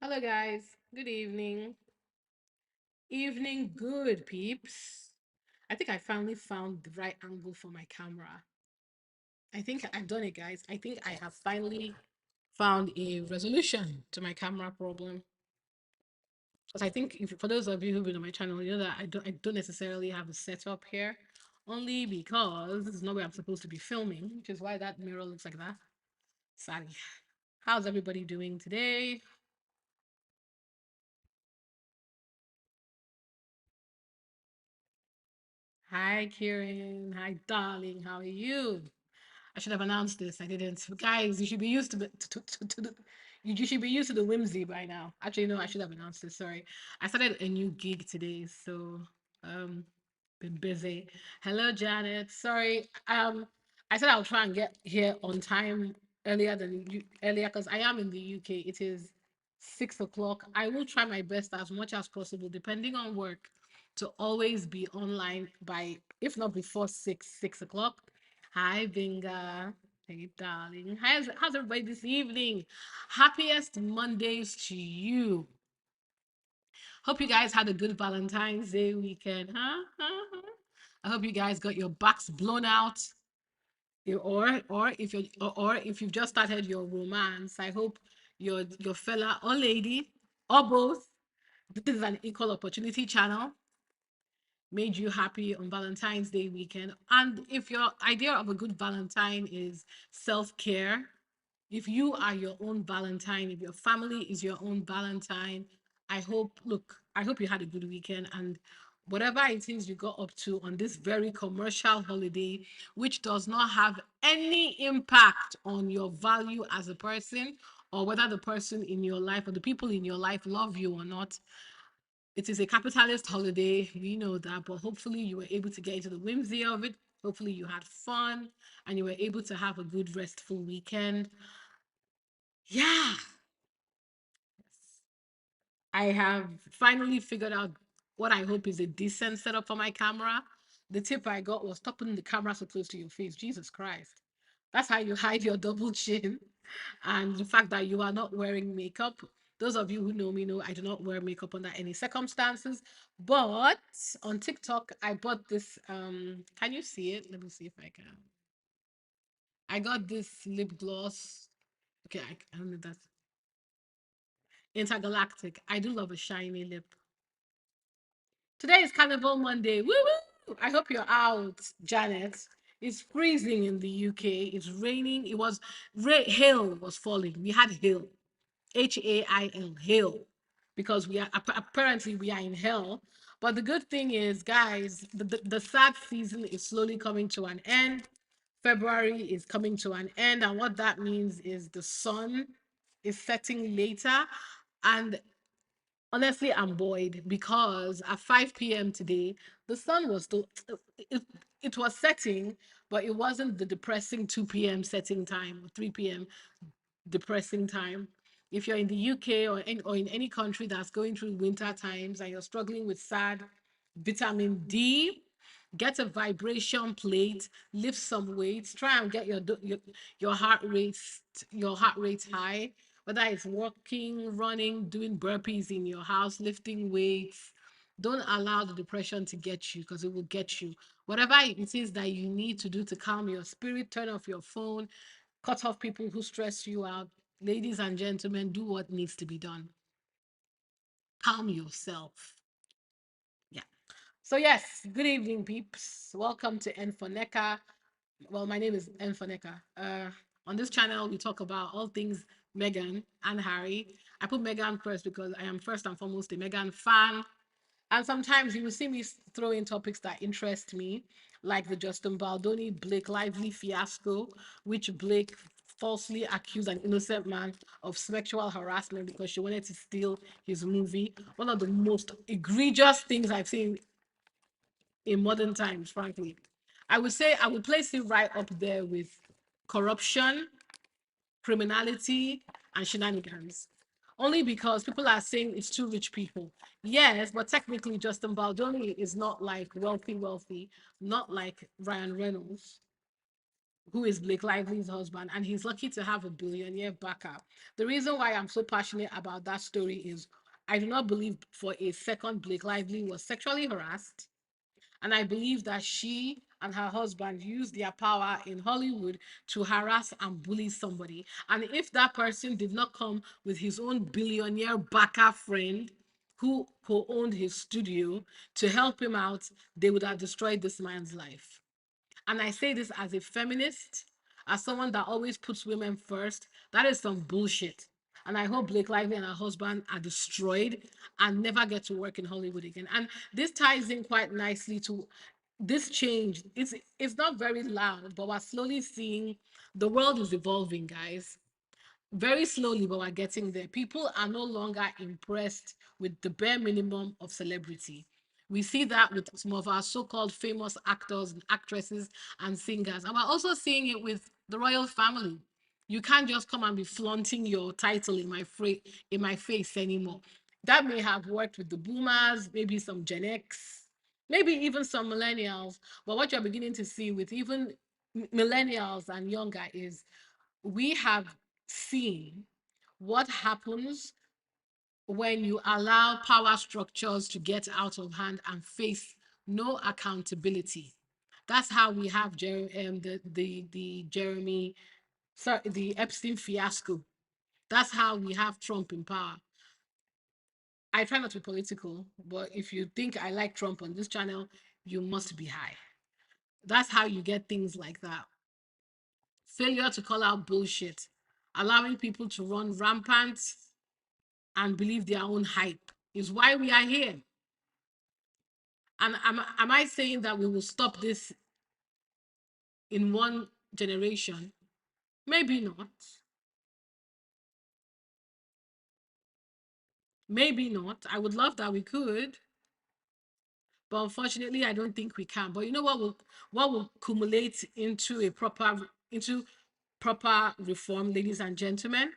Hello, guys. Good evening. Evening, good peeps. I think I finally found the right angle for my camera. I think I've done it, guys. I think I have finally found a resolution to my camera problem. Because I think if for those of you who've been on my channel, you know that I don't necessarily have a setup here, only because this is not where I'm supposed to be filming, which is why that mirror looks like that. Sorry. How's everybody doing today? Hi, Kieran. Hi, darling. How are you? I should have announced this. I didn't. Guys, you should be used to you should be used to the whimsy by now. Actually, no, I should have announced this. Sorry. I started a new gig today, so um been busy. Hello, Janet. Sorry. I said I'll try and get here on time earlier because I am in the UK. It is 6 o'clock. I will try my best as much as possible, depending on work, to always be online by, if not before 6 o'clock. Hi, Binga. Hey, darling. How's everybody this evening? Happiest Mondays to you. Hope you guys had a good Valentine's Day weekend, huh? I hope you guys got your backs blown out. Or if you've just started your romance, I hope your fella or lady or both. This is an equal opportunity channel, made you happy on Valentine's Day weekend. And if your idea of a good Valentine is self-care, if you are your own Valentine, if your family is your own Valentine, I hope you had a good weekend, and whatever it is you got up to on this very commercial holiday, which does not have any impact on your value as a person, or whether the person in your life or the people in your life love you or not. It is a capitalist holiday. We know that, but hopefully you were able to get into the whimsy of it. Hopefully you had fun and you were able to have a good, restful weekend. Yeah. I have finally figured out what I hope is a decent setup for my camera. The tip I got was stop putting the camera so close to your face. Jesus Christ. That's how you hide your double chin. And the fact that you are not wearing makeup. Those of you who know me know I do not wear makeup under any circumstances. But on TikTok, I bought this. Can you see it? Let me see if I can. I got this lip gloss. Okay, I don't know if that's intergalactic. I do love a shiny lip. Today is Carnival Monday. Woo woo! I hope you're out, Janet. It's freezing in the UK. It's raining. Hail was falling. We had hail, HAIL, hail, because apparently we are in hell. But the good thing is, guys, the sad season is slowly coming to an end. February is coming to an end, and what that means is the sun is setting later, and honestly, I'm buoyed because at 5 p.m. today, the sun was still, it, it was setting, but it wasn't the depressing 2 p.m. setting time or 3 p.m. depressing time. If you're in the UK or in any country that's going through winter times and you're struggling with sad vitamin D, get a vibration plate, lift some weights, try and get your heart rate high, whether it's walking, running, doing burpees in your house, lifting weights. Don't allow the depression to get you, because it will get you. Whatever it is that you need to do to calm your spirit, turn off your phone, cut off people who stress you out. Ladies and gentlemen, do what needs to be done. Calm yourself. Yeah. So yes, good evening, peeps. Welcome to N for NECA. Well, my name is N for NECA. On this channel, we talk about all things Meghan and Harry. I put Meghan first because I am first and foremost a Meghan fan. And sometimes you will see me throw in topics that interest me, like the Justin Baldoni Blake Lively fiasco, which Blake falsely accused an innocent man of sexual harassment because she wanted to steal his movie. One of the most egregious things I've seen in modern times, frankly. I would say I would place it right up there with corruption, criminality, and shenanigans. Only because people are saying it's too rich people. Yes, but technically Justin Baldoni is not like wealthy, not like Ryan Reynolds. who is Blake Lively's husband, and he's lucky to have a billionaire backup. The reason why I'm so passionate about that story is I do not believe for a second Blake Lively was sexually harassed. And I believe that she and her husband used their power in Hollywood to harass and bully somebody. And if that person did not come with his own billionaire backer friend who co-owned his studio to help him out, they would have destroyed this man's life. And I say this as a feminist, as someone that always puts women first. That is some bullshit. And I hope Blake Lively and her husband are destroyed and never get to work in Hollywood again. And this ties in quite nicely to this change. It's not very loud, but we're slowly seeing the world is evolving, guys, very slowly, but we're getting there. People are no longer impressed with the bare minimum of celebrity. We see that with some of our so-called famous actors and actresses and singers. And we're also seeing it with the royal family. You can't just come and be flaunting your title in in my face anymore. That may have worked with the boomers, maybe some Gen X, maybe even some millennials. But what you're beginning to see with even millennials and younger is we have seen what happens when you allow power structures to get out of hand and face no accountability. That's how we have the Jeremy, sorry, the Epstein fiasco. That's how we have Trump in power. I try not to be political, but if you think I like Trump on this channel, you must be high. That's how you get things like that. Failure to call out bullshit, allowing people to run rampant and believe their own hype is why we are here. And am I saying that we will stop this in one generation? Maybe not. Maybe not. I would love that we could, but unfortunately, I don't think we can. But you know what will accumulate into proper reform, ladies and gentlemen?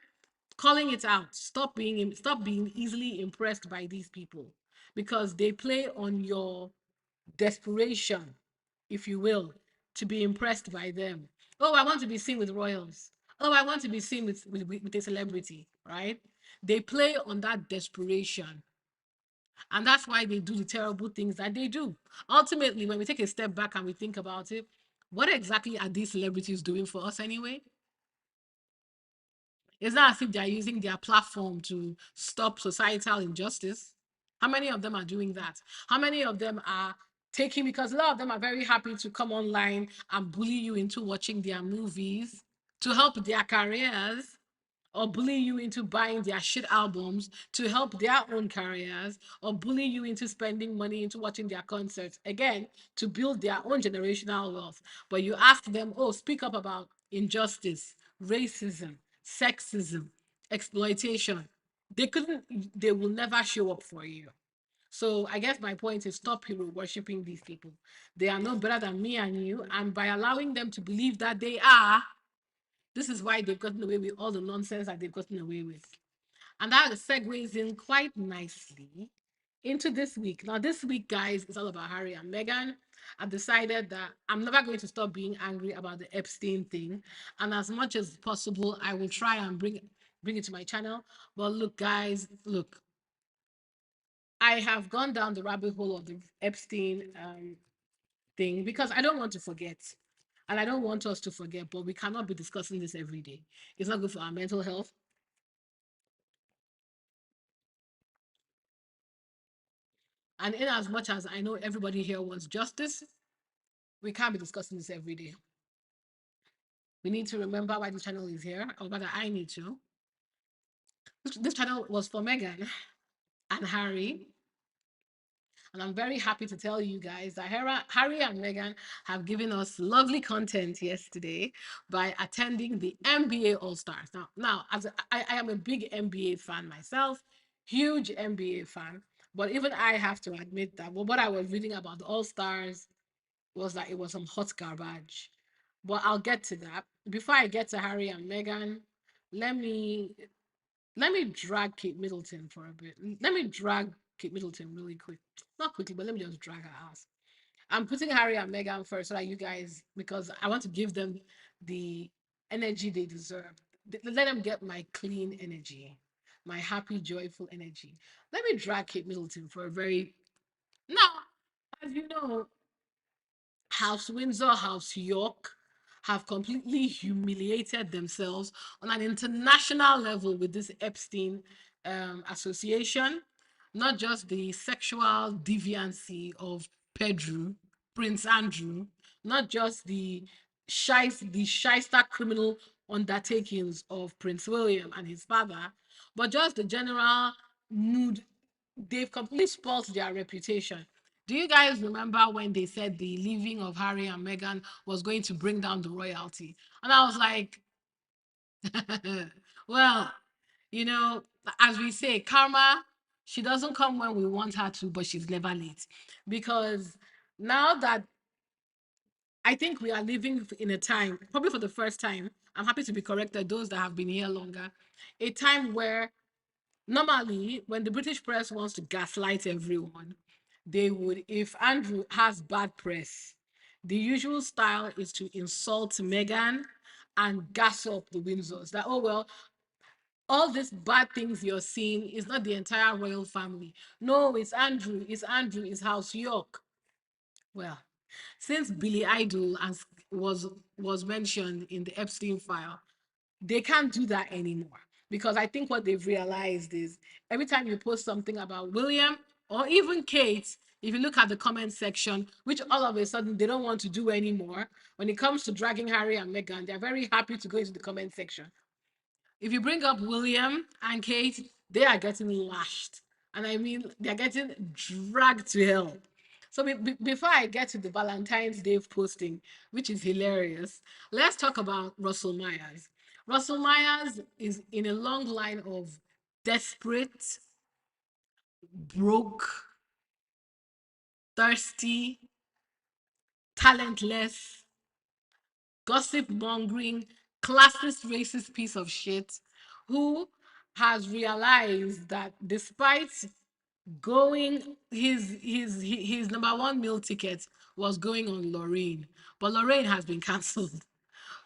Calling it out. Stop being easily impressed by these people because they play on your desperation, if you will, to be impressed by them. Oh, I want to be seen with royals. Oh, I want to be seen with a celebrity, right? They play on that desperation. And that's why they do the terrible things that they do. Ultimately, when we take a step back and we think about it, what exactly are these celebrities doing for us anyway? It's not as if they're using their platform to stop societal injustice. How many of them are doing that? How many of them are taking, because a lot of them are very happy to come online and bully you into watching their movies to help their careers, or bully you into buying their shit albums to help their own careers, or bully you into spending money into watching their concerts, again, to build their own generational wealth. But you ask them, oh, speak up about injustice, racism, sexism, exploitation. They will never show up for you. So I guess my point is stop hero worshiping these people. They are no better than me and you. And by allowing them to believe that they are, this is why they've gotten away with all the nonsense that they've gotten away with. And that segues in quite nicely into this week. Now, this week, guys, is all about Harry and Meghan. I've decided that I'm never going to stop being angry about the Epstein thing. And as much as possible, I will try and bring it to my channel. But look, guys, look, I have gone down the rabbit hole of the Epstein thing because I don't want to forget. And I don't want us to forget, but we cannot be discussing this every day. It's not good for our mental health. And in as much as I know everybody here wants justice, we can't be discussing this every day. We need to remember why this channel is here, or rather, I need to. This channel was for Meghan and Harry. And I'm very happy to tell you guys that Harry and Meghan have given us lovely content yesterday by attending the NBA All Stars. Now, I am a big NBA fan myself, huge NBA fan. But even I have to admit that what I was reading about the All Stars was that it was some hot garbage. But I'll get to that. Before I get to Harry and Meghan, let me let me drag Kate Middleton for a bit. Let me drag Kate Middleton really quick. Not quickly, but let me just drag her ass. I'm putting Harry and Meghan first, so that you guys, because I want to give them the energy they deserve. Let them get my clean energy, my happy, joyful energy. Let me drag Kate Middleton for a very now, as you know, House Windsor, House York have completely humiliated themselves on an international level with this Epstein association. Not just the sexual deviancy of Pedro, Prince Andrew, not just the shyster criminal undertakings of Prince William and his father, but just the general mood. They've completely spoiled their reputation. Do you guys remember when they said the leaving of Harry and Meghan was going to bring down the royalty? And I was like, well, you know, as we say, karma, she doesn't come when we want her to, but she's never late. Because now that I think we are living in a time, probably for the first time, I'm happy to be corrected, those that have been here longer, a time where normally when the British press wants to gaslight everyone, they would, if Andrew has bad press, the usual style is to insult Meghan and gas up the Windsors. That, oh, well, all these bad things you're seeing is not the entire royal family. No, it's Andrew, it's House York. Well, since Billy Idol was mentioned in the Epstein file, they can't do that anymore, because I think what they've realized is every time you post something about William or even Kate, if you look at the comment section, which all of a sudden they don't want to do anymore, when it comes to dragging Harry and Meghan, they're very happy to go into the comment section. If you bring up William and Kate, they are getting lashed. And I mean, they're getting dragged to hell. So before I get to the Valentine's Day posting, which is hilarious, let's talk about Russell Myers. Russell Myers is in a long line of desperate, broke, thirsty, talentless, gossip mongering, classist, racist piece of shit who has realized that despite going his number one meal ticket was going on Lorraine, but Lorraine has been cancelled.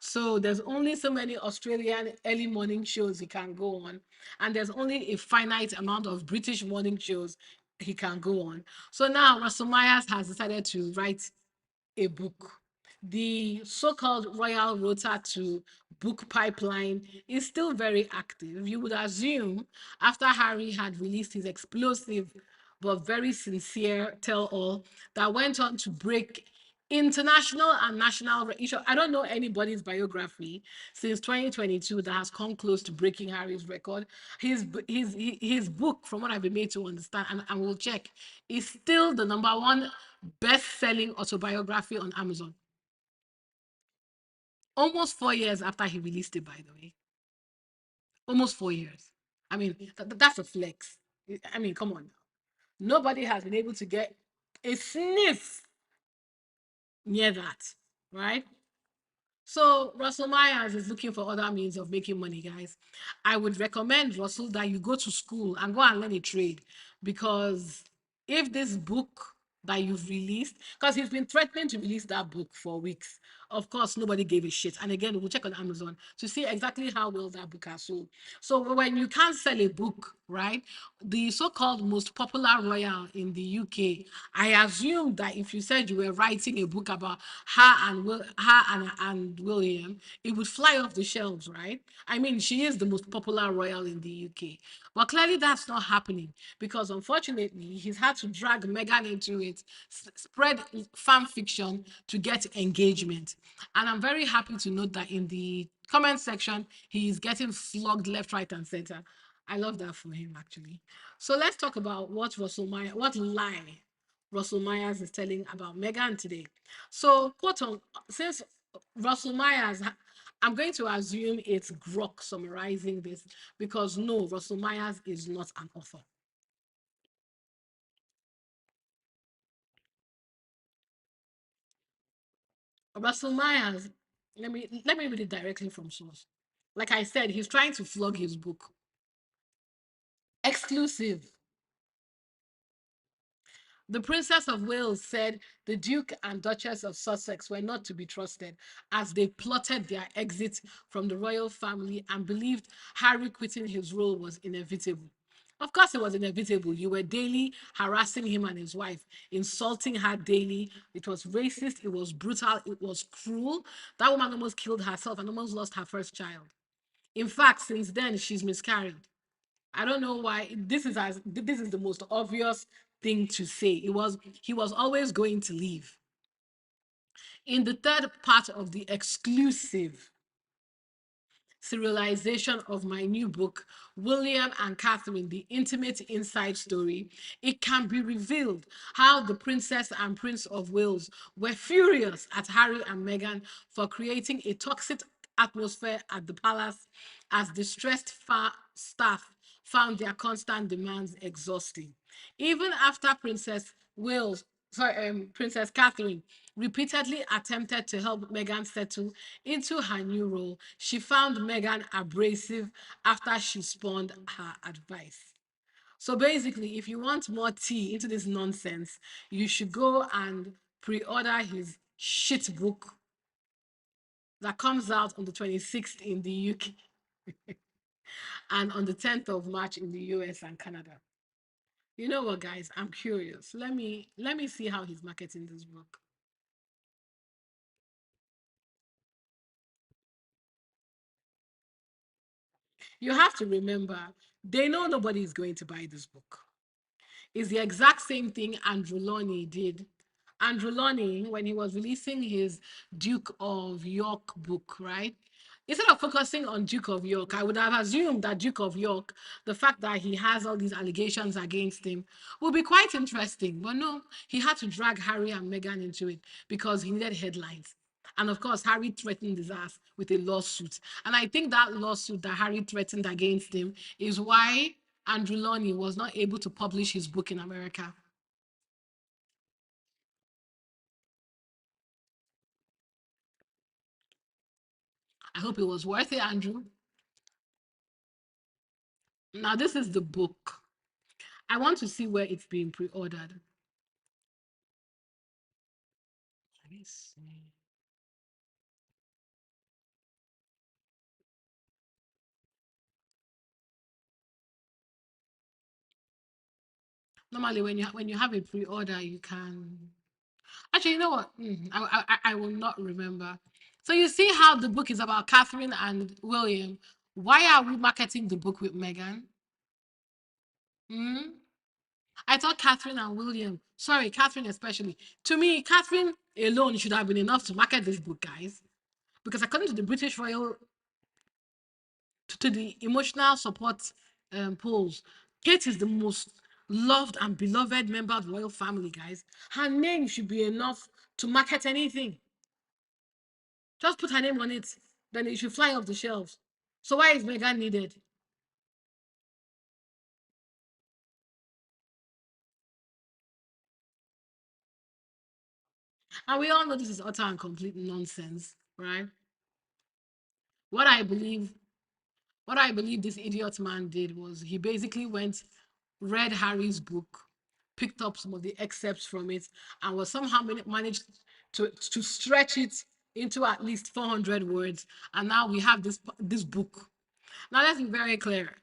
So there's only so many Australian early morning shows he can go on, and there's only a finite amount of British morning shows he can go on. So now Russell Myers has decided to write a book. The so-called royal rota to book pipeline is still very active. You would assume after Harry had released his explosive but very sincere tell-all that went on to break international and national issue. I don't know anybody's biography since 2022 that has come close to breaking Harry's record. His book, from what I've been made to understand, and we'll check, is still the number one best-selling autobiography on Amazon. Almost 4 years after he released it, by the way. Almost 4 years. I mean, that's a flex. I mean, come on now. Nobody has been able to get a sniff near that, right? So Russell Myers is looking for other means of making money, guys. I would recommend, Russell, that you go to school and go and learn a trade, because if this book that you've released, because he's been threatening to release that book for weeks. Of course, nobody gave a shit. And again, we'll check on Amazon to see exactly how well that book has sold. So when you can't sell a book, right? The so-called most popular royal in the UK, I assume that if you said you were writing a book about her and William, it would fly off the shelves, right? I mean, she is the most popular royal in the UK. But clearly that's not happening, because unfortunately he's had to drag Meghan into it, spread fan fiction to get engagement. And I'm very happy to note that in the comment section, he's getting flogged left, right, and center. I love that for him, actually. So let's talk about what lie Russell Myers is telling about Meghan today. So, quote on, since Russell Myers, I'm going to assume it's Grok summarizing this, because no, Russell Myers is not an author. Russell Myers, let me read it directly from source. Like I said, he's trying to flog his book. Exclusive. The Princess of Wales said the Duke and Duchess of Sussex were not to be trusted as they plotted their exit from the royal family and believed Harry quitting his role was inevitable. Of course, it was inevitable. You were daily harassing him and his wife, insulting her daily. It was racist, it was brutal, it was cruel. That woman almost killed herself and almost lost her first child. In fact, since then, she's miscarried. I don't know why. This is the most obvious thing to say. He was always going to leave. In the third part of the exclusive serialization of my new book, William and Catherine, the intimate inside story, it can be revealed how the Princess and Prince of Wales were furious at Harry and Meghan for creating a toxic atmosphere at the palace as distressed staff found their constant demands exhausting. Even after Princess Catherine repeatedly attempted to help Meghan settle into her new role, she found Meghan abrasive after she spurned her advice. So basically, if you want more tea into this nonsense, you should go and pre-order his shit book that comes out on the 26th in the UK and on the 10th of March in the US and Canada. You know what, guys? I'm curious. Let me see how he's marketing this book. You have to remember, they know nobody is going to buy this book. It's the exact same thing Andrew Loney did. Andrew Loney, when he was releasing his Duke of York book, right? Instead of focusing on Duke of York, I would have assumed that Duke of York, the fact that he has all these allegations against him, will be quite interesting. But no, he had to drag Harry and Meghan into it because he needed headlines. And of course, Harry threatened his ass with a lawsuit. And I think that lawsuit that Harry threatened against him is why Andrew Loney was not able to publish his book in America. I hope it was worth it, Andrew. Now, this is the book. I want to see where it's being pre ordered. Let me see. Normally, when you have a pre order, you can. Actually, you know what? I will not remember. So, you see how the book is about Catherine and William. Why are we marketing the book with Meghan? Hmm? I thought Catherine and William, sorry, Catherine especially. To me, Catherine alone should have been enough to market this book, guys. Because according to the British Royal, to the emotional support polls, Kate is the most loved and beloved member of the royal family, guys. Her name should be enough to market anything. Just put her name on it, then it should fly off the shelves. So why is Meghan needed? And we all know this is utter and complete nonsense, right? What I believe What I believe this idiot man did was he basically went, read Harry's book, picked up some of the excerpts from it, and was somehow managed to stretch it into at least 400 words. And now we have this book. Now let's be very clear.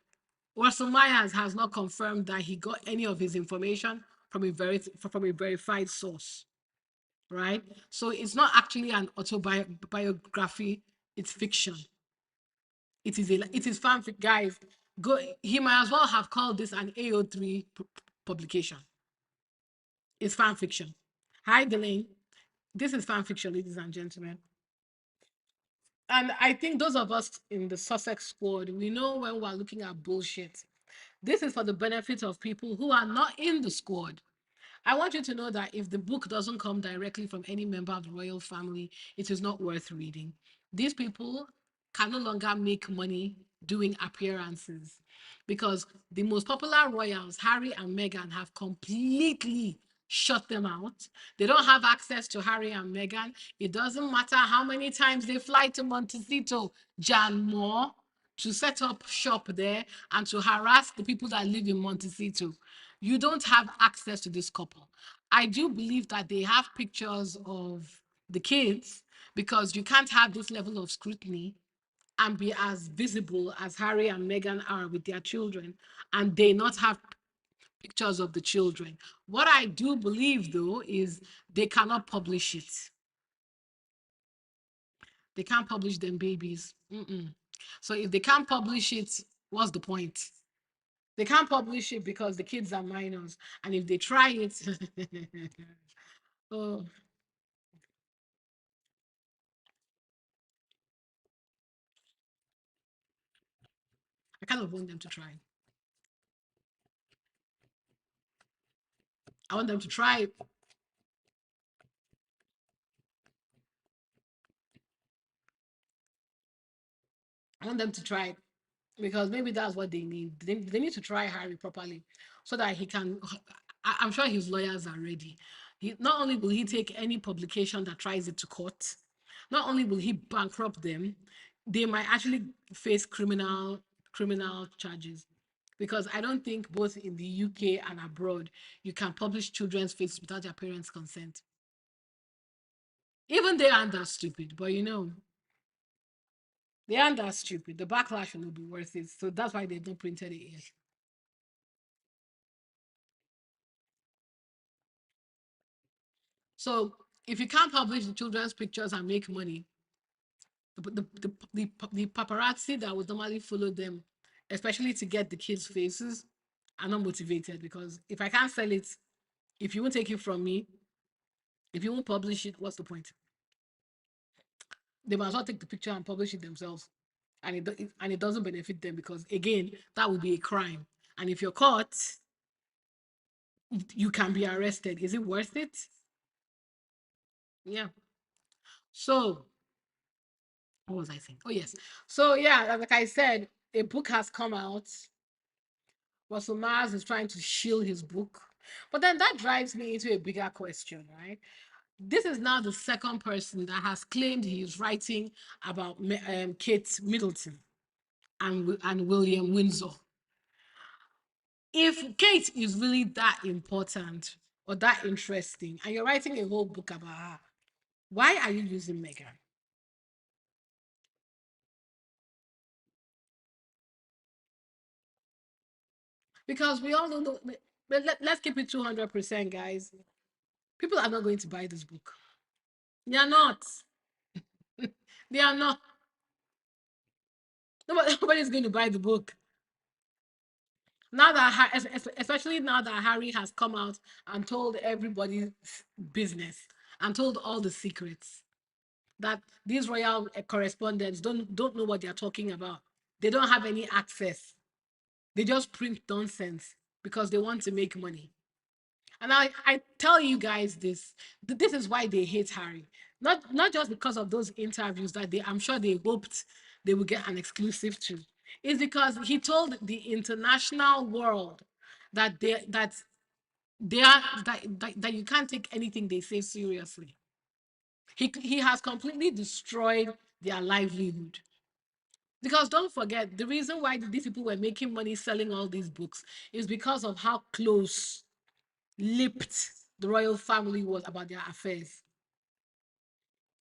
Russell Myers has not confirmed that he got any of his information from from a verified source, right? So it's not actually an autobiography, it's fiction. It is fanfic, guys. Go. He might as well have called this an AO3 publication. It's fan fiction. Hi, Delane. This is fan fiction, ladies and gentlemen. And I think those of us in the Sussex squad, we know when we're looking at bullshit. This is for the benefit of people who are not in the squad. I want you to know that if the book doesn't come directly from any member of the royal family, it is not worth reading. These people can no longer make money doing appearances because the most popular royals, Harry and Meghan, have completely shut them out. They don't have access to Harry and Meghan. It doesn't matter how many times they fly to Montecito, Jan Moore, to set up shop there and to harass the people that live in Montecito. You don't have access to this couple. I do believe that they have pictures of the kids because you can't have this level of scrutiny and be as visible as Harry and Meghan are with their children and they not have pictures of the children. What I do believe though is they cannot publish it. They can't publish them babies. Mm-mm. So if they can't publish it, what's the point? They can't publish it because the kids are minors. And if they try it, oh, I kind of want them to try. I want them to try. I want them to try because maybe that's what they need. They need to try Harry properly so that he can. I'm sure his lawyers are ready. Not only will he take any publication that tries it to court, not only will he bankrupt them, they might actually face criminal charges. Because I don't think both in the UK and abroad you can publish children's faces without their parents' consent. Even they aren't that stupid, but they aren't that stupid. The backlash will not be worth it. So that's why they've not printed it yet. So if you can't publish the children's pictures and make money, the paparazzi that would normally follow them, especially to get the kids' faces, are not motivated because if I can't sell it, if you won't take it from me, if you won't publish it, what's the point? They might as well take the picture and publish it themselves, and it doesn't benefit them because again, that would be a crime. And if you're caught, you can be arrested. Is it worth it? Yeah. So what was I saying? Oh yes. So yeah, like I said, a book has come out. Russell Mars is trying to shield his book. But then that drives me into a bigger question, right? This is now the second person that has claimed he's writing about Kate Middleton and William Windsor. If Kate is really that important or that interesting, and you're writing a whole book about her, why are you using Meghan? Because we all know, let's keep it 200%, guys. People are not going to buy this book. They are not. They are not. Nobody's going to buy the book. Now that, especially now that Harry has come out and told everybody's business and told all the secrets, that these royal correspondents don't know what they're talking about. They don't have any access. They just print nonsense because they want to make money. And I tell you guys this, this is why they hate Harry. Not just because of those interviews that I'm sure they hoped they would get an exclusive to. It's because he told the international world that they are that you can't take anything they say seriously. He has completely destroyed their livelihood. Because don't forget, the reason why these people were making money selling all these books is because of how close lipped the royal family was about their affairs.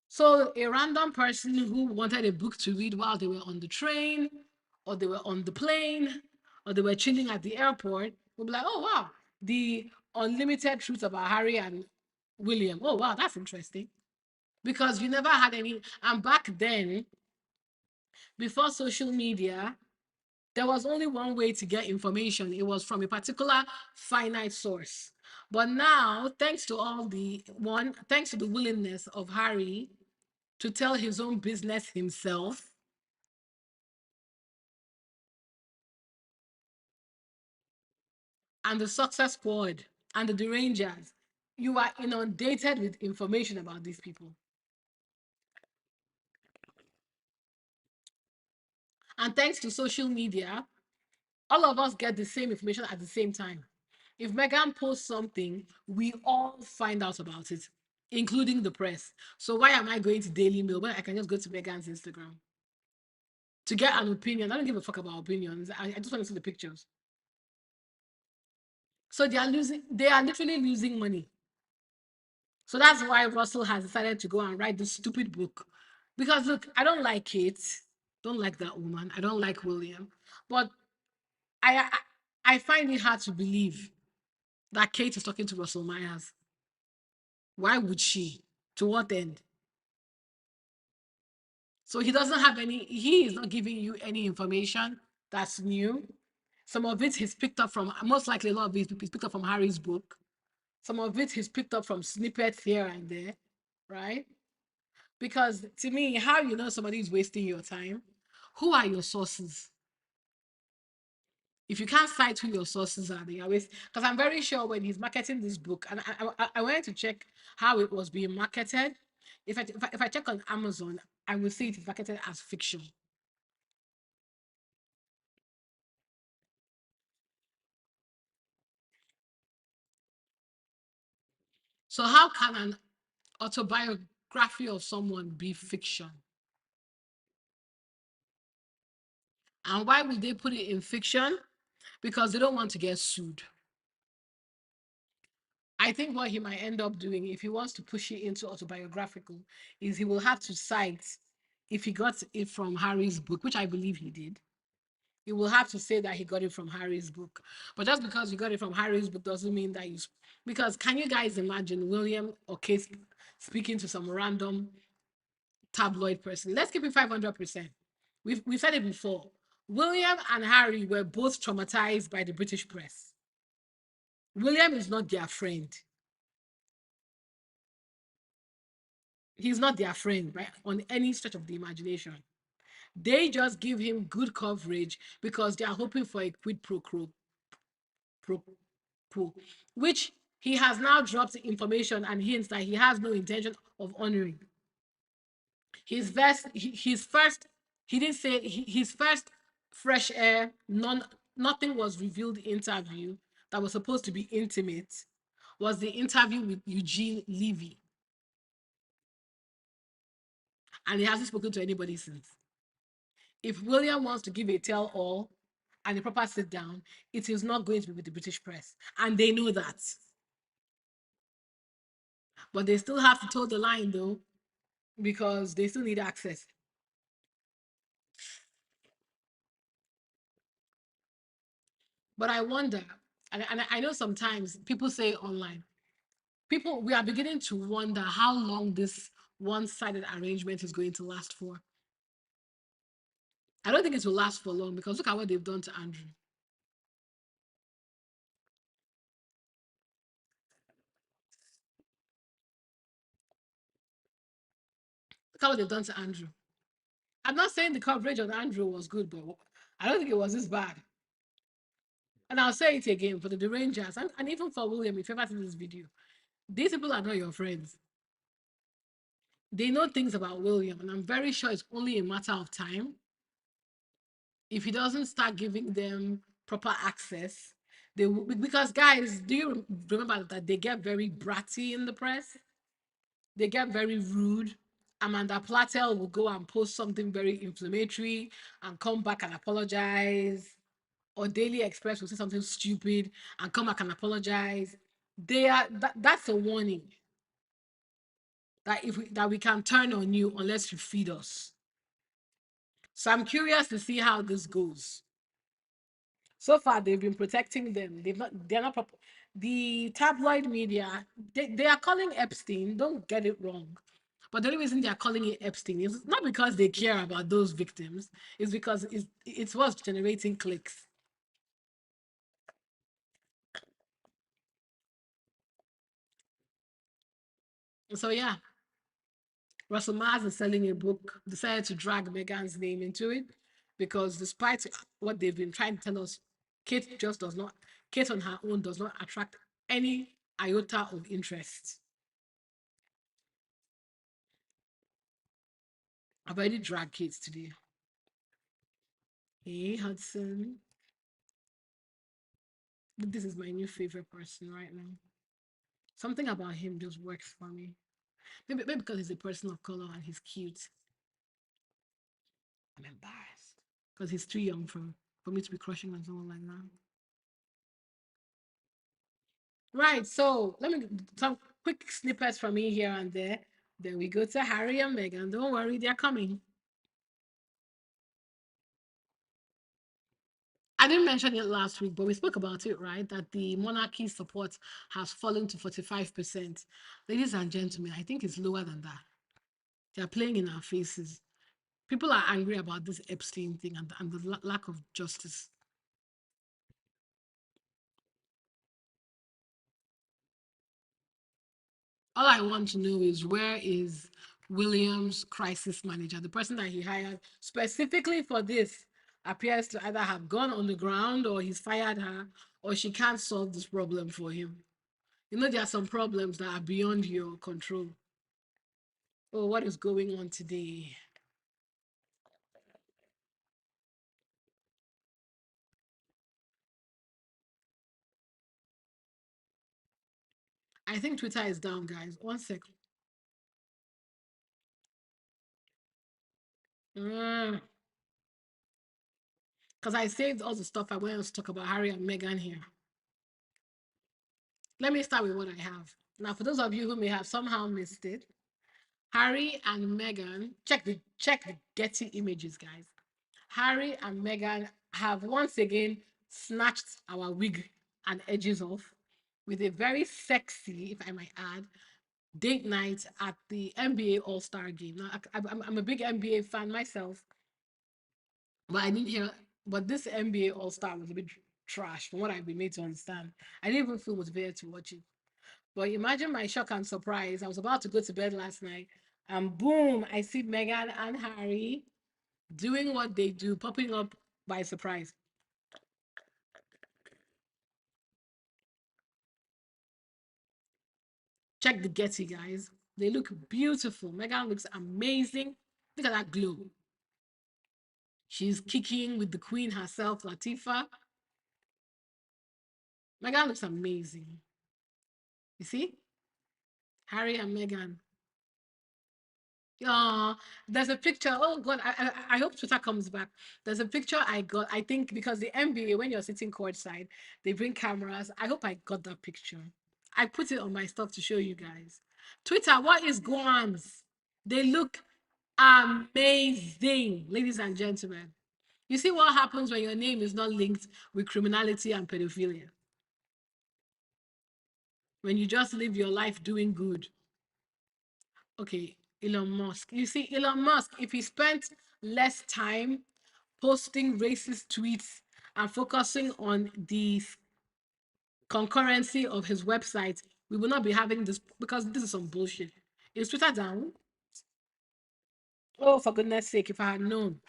So a random person who wanted a book to read while they were on the train, or they were on the plane, or they were chilling at the airport would be like, oh wow, the unlimited truth about Harry and William. Oh wow, that's interesting. Because you never had any, and back then, before social media, there was only one way to get information. It was from a particular finite source. But now, thanks to the willingness of Harry to tell his own business himself, and the Success Squad and the Derangers, you are inundated with information about these people. And thanks to social media, all of us get the same information at the same time. If Meghan posts something, we all find out about it, including the press. So why am I going to Daily Mail when I can just go to Meghan's Instagram to get an opinion? I don't give a fuck about opinions. I just want to see the pictures. So they are literally losing money. So that's why Russell has decided to go and write this stupid book. Because look, I don't like Kate, don't like that woman. I don't like William, but I find it hard to believe that Kate is talking to Russell Myers. Why would she? To what end? So he doesn't have any. He is not giving you any information that's new. Some of it he's picked up from, most likely a lot of it he's picked up from Harry's book. Some of it he's picked up from snippets here and there, right? Because to me, how you know somebody is wasting your time? Who are your sources? If you can't cite who your sources are, then you're wasting. Because I'm very sure when he's marketing this book, and I wanted to check how it was being marketed. If I check on Amazon, I will see it is marketed as fiction. So how can an autobiography of someone be fiction? And why would they put it in fiction? Because they don't want to get sued. I think what he might end up doing, if he wants to push it into autobiographical, is he will have to cite, if he got it from Harry's book, which I believe he did, he will have to say that he got it from Harry's book. But just because you got it from Harry's book doesn't mean that you. Because can you guys imagine William or Kate speaking to some random tabloid person? Let's keep it 500%. We've said it before. William and Harry were both traumatized by the British press. William is not their friend. He's not their friend, right? On any stretch of the imagination. They just give him good coverage because they are hoping for a quid pro quo, which he has now dropped information and hints that he has no intention of honoring. His first, he didn't say his first fresh air, nothing was revealed interview that was supposed to be intimate was the interview with Eugene Levy, and he hasn't spoken to anybody since. If William wants to give a tell all and a proper sit down, it is not going to be with the British press. And they know that. But they still have to toe the line though, because they still need access. But I wonder, and I know sometimes people say online, we are beginning to wonder how long this one sided arrangement is going to last for. I don't think it will last for long because look at what they've done to Andrew. Look at what they've done to Andrew. I'm not saying the coverage on Andrew was good, but I don't think it was this bad. And I'll say it again for the Rangers and even for William, if you ever see this video, these people are not your friends. They know things about William, and I'm very sure it's only a matter of time. If he doesn't start giving them proper access, they will, because guys, do you remember that they get very bratty in the press? They get very rude. Amanda Platel will go and post something very inflammatory and come back and apologize. Or Daily Express will say something stupid and come back and apologize. That's a warning that we can turn on you unless you feed us. So I'm curious to see how this goes. So far, they've been protecting them. They're not the tabloid media. They are calling Epstein. Don't get it wrong. But the only reason they are calling it Epstein is not because they care about those victims. It's because it's what's generating clicks. So yeah, Russell Mars is selling a book, decided to drag Meghan's name into it because despite what they've been trying to tell us, Kate just does not, Kate on her own does not attract any iota of interest. I've already dragged Kate today. Hey, Hudson. This is my new favorite person right now. Something about him just works for me. Maybe because he's a person of color and he's cute. I'm embarrassed because he's too young for me to be crushing on someone like that. Right. So let me some quick snippets from me here and there. Then we go to Harry and Meghan. Don't worry, they're coming. I didn't mention it last week, but we spoke about it, right? That the monarchy support has fallen to 45%. Ladies and gentlemen, I think it's lower than that. They're playing in our faces. People are angry about this Epstein thing and the lack of justice. All I want to know is where is William's crisis manager, the person that he hired specifically for this, appears to either have gone on the ground or he's fired her or she can't solve this problem for him. You know, there are some problems that are beyond your control. Oh, what is going on today? I think Twitter is down, guys. One second. Because I saved all the stuff I wanted to talk about Harry and Meghan here. Let me start with what I have. Now, for those of you who may have somehow missed it, Harry and Meghan, check the Getty images, guys. Harry and Meghan have once again snatched our wig and edges off with a very sexy, if I might add, date night at the NBA All Star game. Now, I'm a big NBA fan myself, but I didn't hear. But this NBA All Star was a bit trash, from what I've been made to understand. I didn't even feel motivated to watch it. But imagine my shock and surprise. I was about to go to bed last night, and boom, I see Meghan and Harry doing what they do, popping up by surprise. Check the Getty, guys. They look beautiful. Meghan looks amazing. Look at that glow. She's kicking with the queen herself, Latifa. Meghan looks amazing. You see? Harry and Meghan. Oh, there's a picture. Oh God, I hope Twitter comes back. There's a picture I got. I think because the NBA, when you're sitting courtside, they bring cameras. I hope I got that picture. I put it on my stuff to show you guys. Twitter, what is Guams? They look amazing, ladies and gentlemen. You see what happens when your name is not linked with criminality and pedophilia? When you just live your life doing good. Okay, Elon Musk. You see, Elon Musk, if he spent less time posting racist tweets and focusing on the concurrency of his website, we will not be having this because this is some bullshit. Is Twitter down? Oh, for goodness sake, if I had known.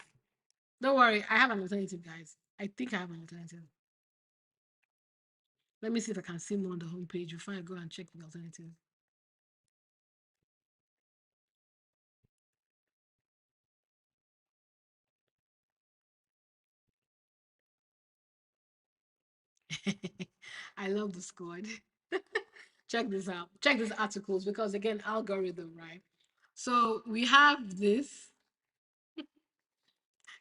Don't worry, I have an alternative, guys. I think I have an alternative. Let me see if I can see more on the homepage before I go and check the alternative. I love the squad. Check this out. Check these articles because again, algorithm, right? So we have this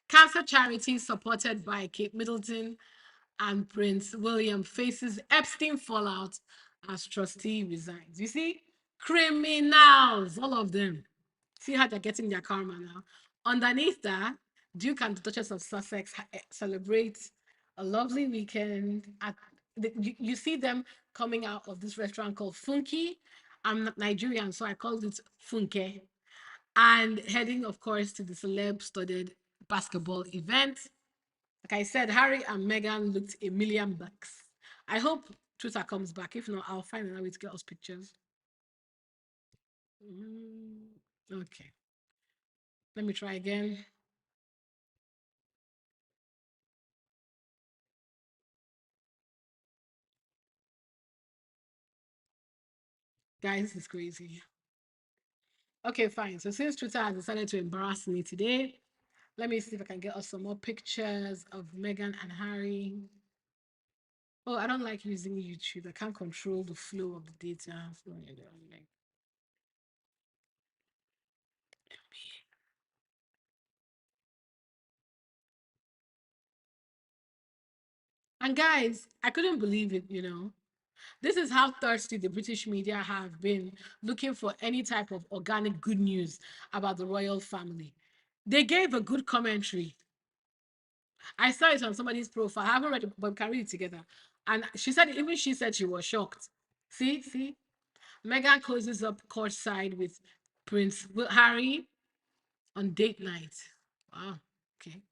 cancer charity supported by Kate Middleton and Prince William faces Epstein fallout as trustee resigns. You see, criminals, all of them. See how they're getting their karma now. Underneath that, Duke and the Duchess of Sussex celebrate a lovely weekend. You see them coming out of this restaurant called Funky. I'm not Nigerian, so I called it Funke. And heading, of course, to the celeb-studded basketball event. Like I said, Harry and Meghan looked $1 million. I hope Twitter comes back. If not, I'll find another way to get us pictures. Okay, let me try again. Guys, this is crazy. Okay, fine. So since Twitter has decided to embarrass me today, let me see if I can get us some more pictures of Meghan and Harry. Oh, I don't like using YouTube. I can't control the flow of the data. And guys, I couldn't believe it. This is how thirsty the British media have been looking for any type of organic good news about the royal family. They gave a good commentary. I saw it on somebody's profile. I haven't read it, but we can read it together. And she said, even she said she was shocked. See? Meghan closes up courtside with Prince Harry on date night. Wow. Okay.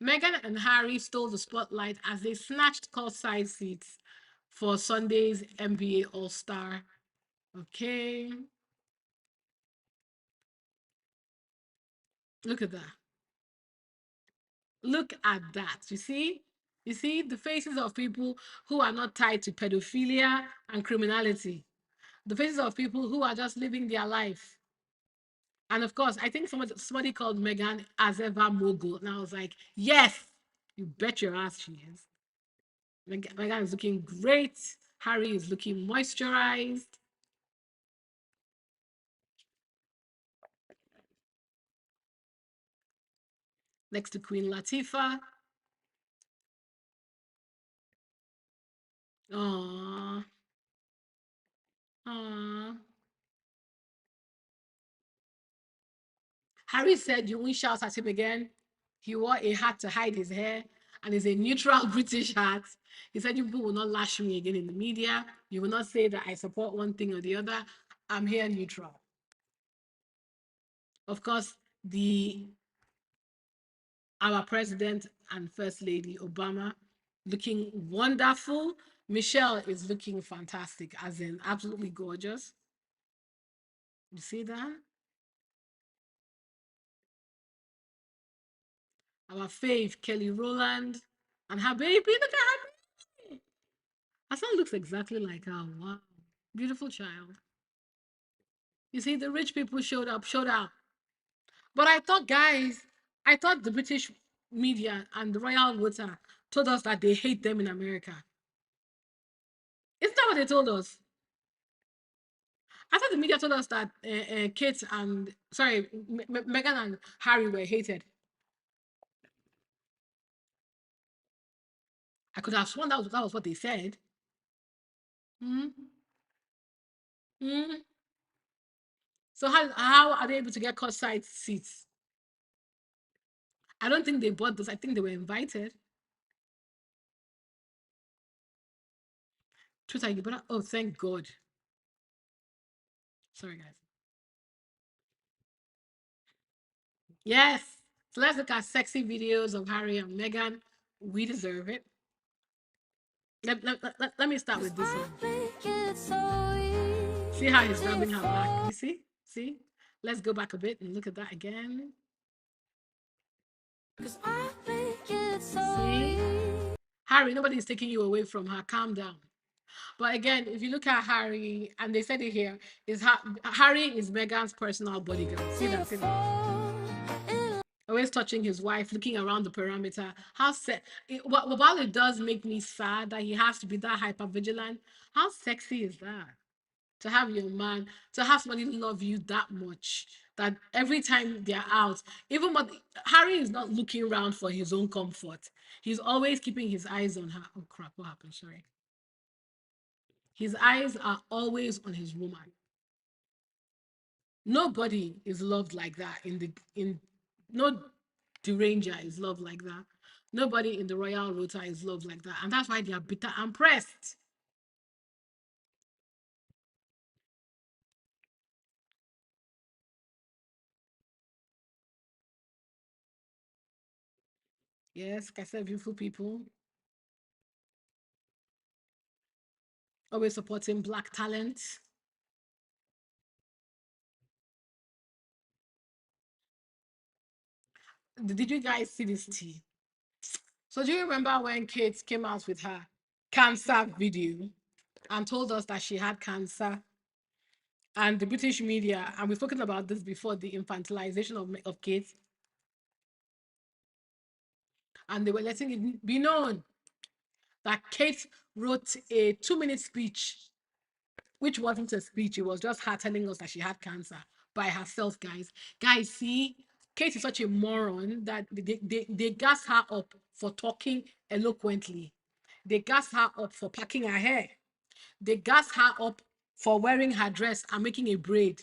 Meghan and Harry stole the spotlight as they snatched courtside seats for Sunday's NBA All Star. Okay. Look at that. Look at that. You see? You see the faces of people who are not tied to pedophilia and criminality. The faces of people who are just living their life. And of course, I think somebody called Meghan as ever mogul. And I was like, yes, you bet your ass she is. Meghan is looking great. Harry is looking moisturized. Next to Queen Latifah. Aww. Aww. Harry said you won't shout at him again. He wore a hat to hide his hair and it's a neutral British hat. He said, you people will not lash me again in the media. You will not say that I support one thing or the other. I'm here neutral. Of course, the our president and first lady Obama looking wonderful. Michelle is looking fantastic, as in absolutely gorgeous. You see that? Our fave, Kelly Rowland, and her baby. Look at her baby. Her son looks exactly like her. Wow. Beautiful child. You see, the rich people showed out. But I thought, guys, I thought the British media and the royal water told us that they hate them in America. Isn't that what they told us? I thought the media told us that Kate and, sorry, Meghan and Harry were hated. I could have sworn that was what they said. Mm-hmm. Mm-hmm. So how are they able to get courtside seats? I don't think they bought this. I think they were invited. Twitter, you better. Oh, thank God. Sorry, guys. Yes. So let's look at sexy videos of Harry and Meghan. We deserve it. Let me start with this one. See how he's rubbing her back. You see? See? Let's go back a bit and look at that again. See? Harry, nobody's taking you away from her. Calm down. But again, if you look at Harry, and they said it here, Harry is Meghan's personal bodyguard. See that? See that? Always touching his wife, looking around the perimeter. While it does make me sad that he has to be that hyper vigilant, how sexy is that? To have your man, to have somebody love you that much, that every time they're out, even but Harry is not looking around for his own comfort. He's always keeping his eyes on her. Oh crap, what happened? Sorry. His eyes are always on his woman. Nobody is loved like that in no deranger is loved like that. Nobody in the royal rota is loved like that. And that's why they are bitter and pressed. Yes, like I said, beautiful people. Always supporting black talent. Did you guys see this tea? So do you remember when Kate came out with her cancer video and told us that she had cancer? And the British media, and we've spoken about this before, the infantilization of Kate, and they were letting it be known that Kate wrote a 2-minute speech, which wasn't a speech, it was just her telling us that she had cancer by herself, guys. Guys, see, Kate is such a moron that they gas her up for talking eloquently. They gas her up for packing her hair. They gassed her up for wearing her dress and making a braid.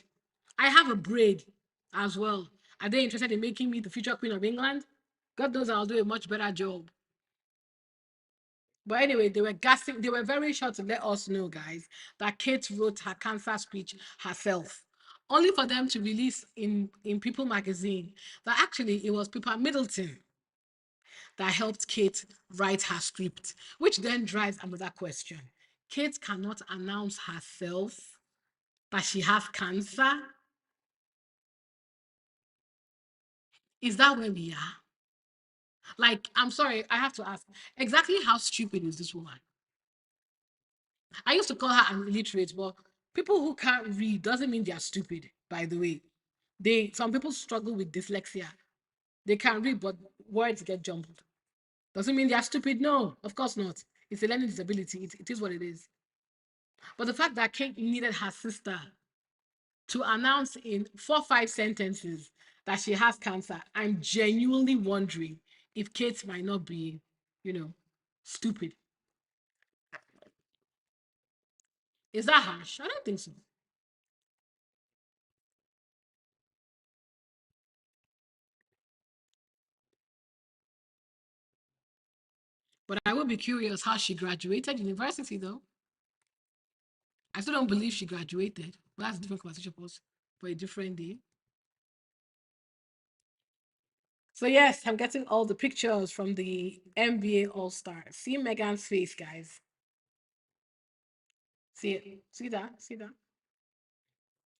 I have a braid as well. Are they interested in making me the future Queen of England? God knows I'll do a much better job. But anyway, they were gassing, they were very sure to let us know, guys, that Kate wrote her cancer speech herself. Only for them to release in People magazine that actually it was Pippa Middleton that helped Kate write her script, which then drives another question. Kate cannot announce herself that she has cancer. Is that where we are? Like, I'm sorry, I have to ask, exactly how stupid is this woman? I used to call her an illiterate, but people who can't read doesn't mean they are stupid, by the way. Some people struggle with dyslexia. They can read, but words get jumbled. Doesn't mean they are stupid. No, of course not. It's a learning disability. It is what it is. But the fact that Kate needed her sister to announce in 4 or 5 sentences that she has cancer, I'm genuinely wondering if Kate might not be, you know, stupid. Is that harsh? I don't think so. But I would be curious how she graduated university, though. I still don't believe she graduated. But that's a different conversation for a different day. So yes, I'm getting all the pictures from the NBA All Star. See Megan's face, guys. See it? See that? See that?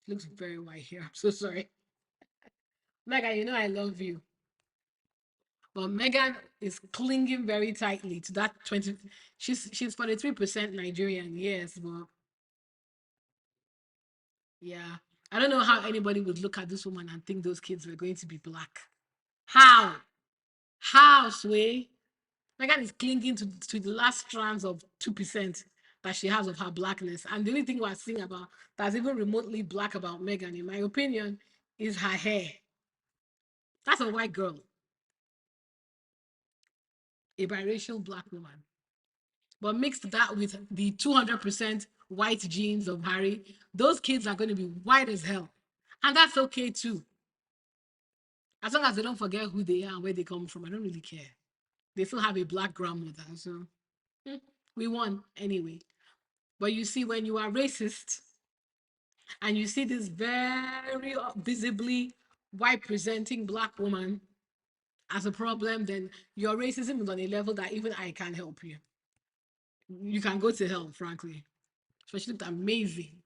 She looks very white here. I'm so sorry. Megan, you know I love you. But Megan is clinging very tightly to that 20. She's 43% Nigerian, yes, but yeah. I don't know how anybody would look at this woman and think those kids were going to be black. How? How, Sway? Megan is clinging to the last strands of 2% that she has of her blackness. And the only thing we're seeing about that's even remotely black about Megan, in my opinion, is her hair. That's a white girl, a biracial black woman. But mixed that with the 200% white genes of Harry, those kids are going to be white as hell. And that's okay too. As long as they don't forget who they are and where they come from, I don't really care. They still have a black grandmother. So we won anyway. But you see, when you are racist and you see this very visibly white presenting black woman as a problem, then your racism is on a level that even I can't help you. You can go to hell, frankly. So she looked amazing.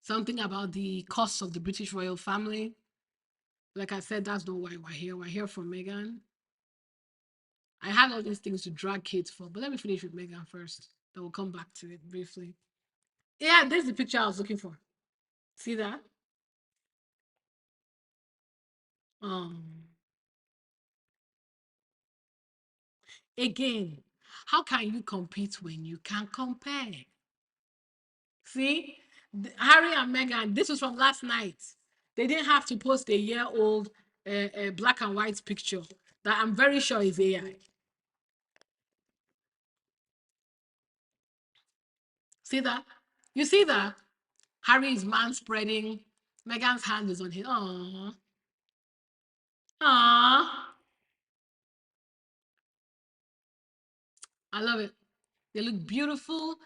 Something about the cost of the British royal family. Like I said, that's not why we're here. We're here for Meghan. I had all these things to drag Kate for, but let me finish with Meghan first. Then we'll come back to it briefly. Yeah, this is the picture I was looking for. See that? Um, Again, how can you compete when you can't compare? See, Harry and Meghan, this was from last night. They didn't have to post a year-old black and white picture that I'm very sure is AI. See that? You see that? Harry is man spreading. Meghan's hand is on his. Aww. Aww. I love it. They look beautiful.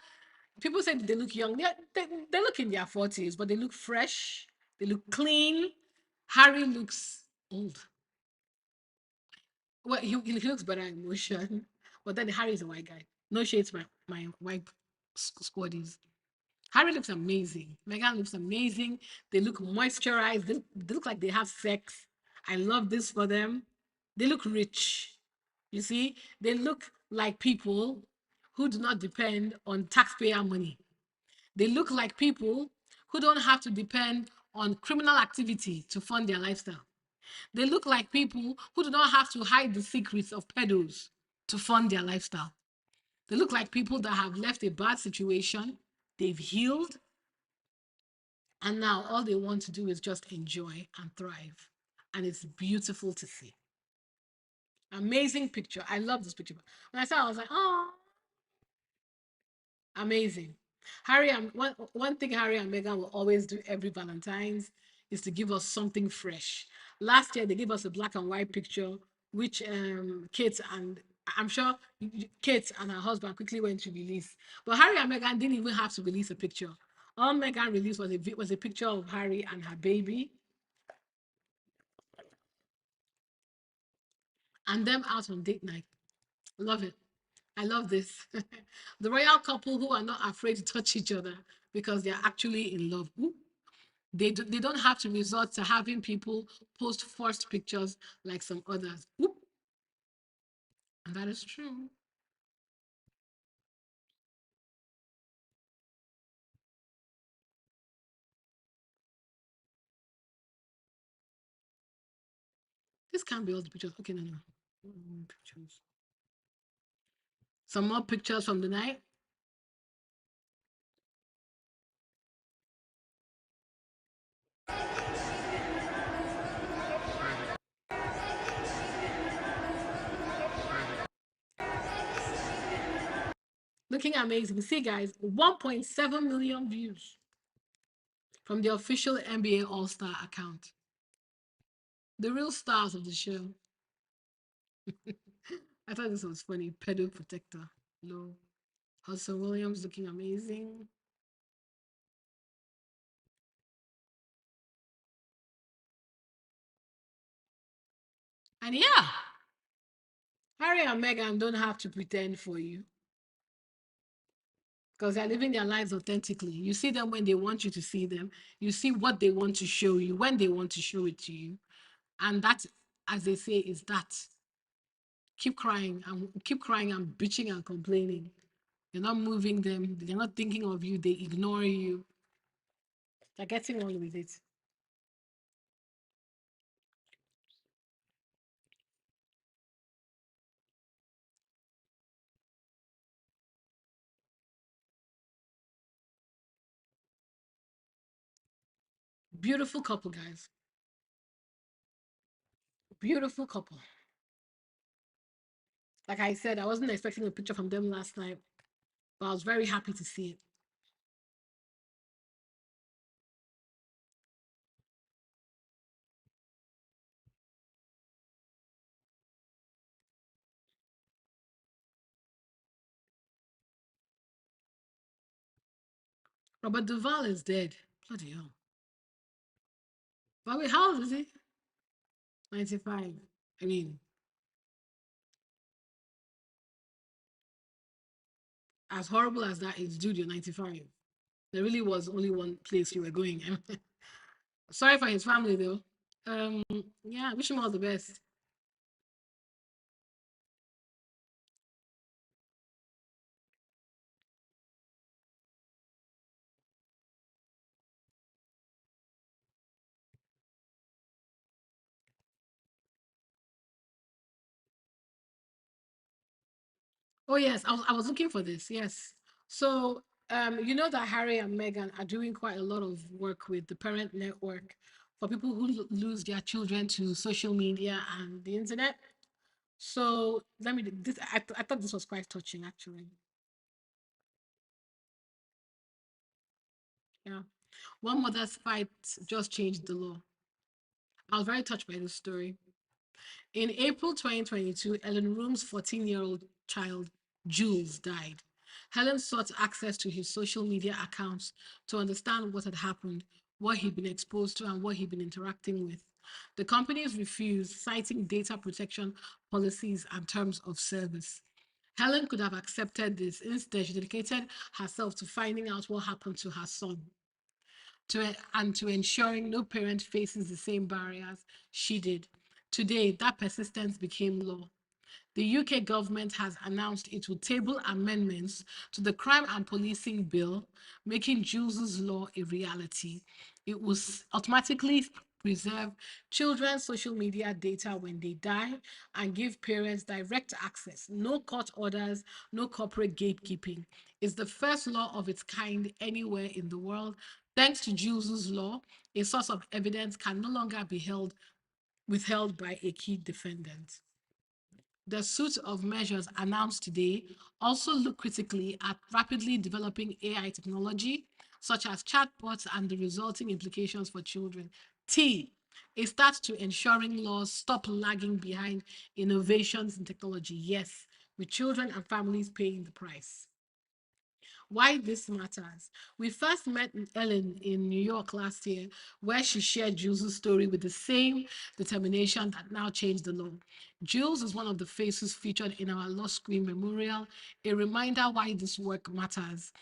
People say they look young. They look in their 40s, but they look fresh. They look clean. Harry looks old. Well, he looks better in motion. But then Harry is a white guy. No shades, my white squaddies. Harry looks amazing. Meghan looks amazing. They look moisturized. They look like they have sex. I love this for them. They look rich. You see, they look like people who do not depend on taxpayer money. They look like people who don't have to depend on criminal activity to fund their lifestyle. They look like people who do not have to hide the secrets of pedos to fund their lifestyle. They look like people that have left a bad situation, they've healed, and now all they want to do is just enjoy and thrive. And it's beautiful to see. Amazing picture. I love this picture. When I saw it, I was like, oh. Amazing. One thing Harry and Meghan will always do every Valentine's is to give us something fresh. Last year they gave us a black and white picture, which Kate and I'm sure Kate and her husband quickly went to release. But Harry and Meghan didn't even have to release a picture. All Meghan released was a picture of Harry and her baby, and them out on date night. Love it. I love this. The royal couple who are not afraid to touch each other because they're actually in love. Ooh. They don't have to resort to having people post forced pictures like some others. Ooh. And that is true. This can't be all the pictures. Okay, no, no. Pictures. Some more pictures from the night. Looking amazing. See, guys, 1.7 million views from the official NBA All Star account. The real stars of the show. I thought this was funny. Pedo protector. No. Hudson Williams looking amazing. And yeah, Harry and Meghan don't have to pretend for you because they're living their lives authentically. You see them when they want you to see them. You see what they want to show you when they want to show it to you. And that, as they say, is that. Keep crying and bitching and complaining. You're not moving them. They're not thinking of you. They ignore you. They're getting on with it. Beautiful couple, guys. Beautiful couple. Like I said, I wasn't expecting a picture from them last night, but I was very happy to see it. Robert Duvall is dead. Bloody hell. But wait, how old is he? 95. I mean, as horrible as that is, dude, you're 95. There really was only one place you were going. Sorry for his family, though. Um, yeah, wish him all the best. Oh yes, I was looking for this. Yes. So you know that Harry and Meghan are doing quite a lot of work with the Parent Network for people who lose their children to social media and the internet. So let me this I thought this was quite touching actually. Yeah. One mother's fight just changed the law. I was very touched by this story. In April 2022, Ellen Room's 14-year-old child, Jules, died. Helen sought access to his social media accounts to understand what had happened, what he'd been exposed to, and what he'd been interacting with. The companies refused, citing data protection policies and terms of service. Helen could have accepted this. Instead, she dedicated herself to finding out what happened to her son and to ensuring no parent faces the same barriers she did. Today, that persistence became law. The UK government has announced it will table amendments to the Crime and Policing Bill, making Jules's law a reality. It will automatically preserve children's social media data when they die and give parents direct access. No court orders, no corporate gatekeeping. It's the first law of its kind anywhere in the world. Thanks to Jules's law, a source of evidence can no longer be withheld by a key defendant. The suite of measures announced today also look critically at rapidly developing AI technology, such as chatbots and the resulting implications for children. T, a start to ensuring laws stop lagging behind innovations in technology. Yes, with children and families paying the price. Why this matters. We first met Ellen in New York last year, where she shared Jules' story with the same determination that now changed the law. Jules is one of the faces featured in our Law Screen Memorial, a reminder why this work matters.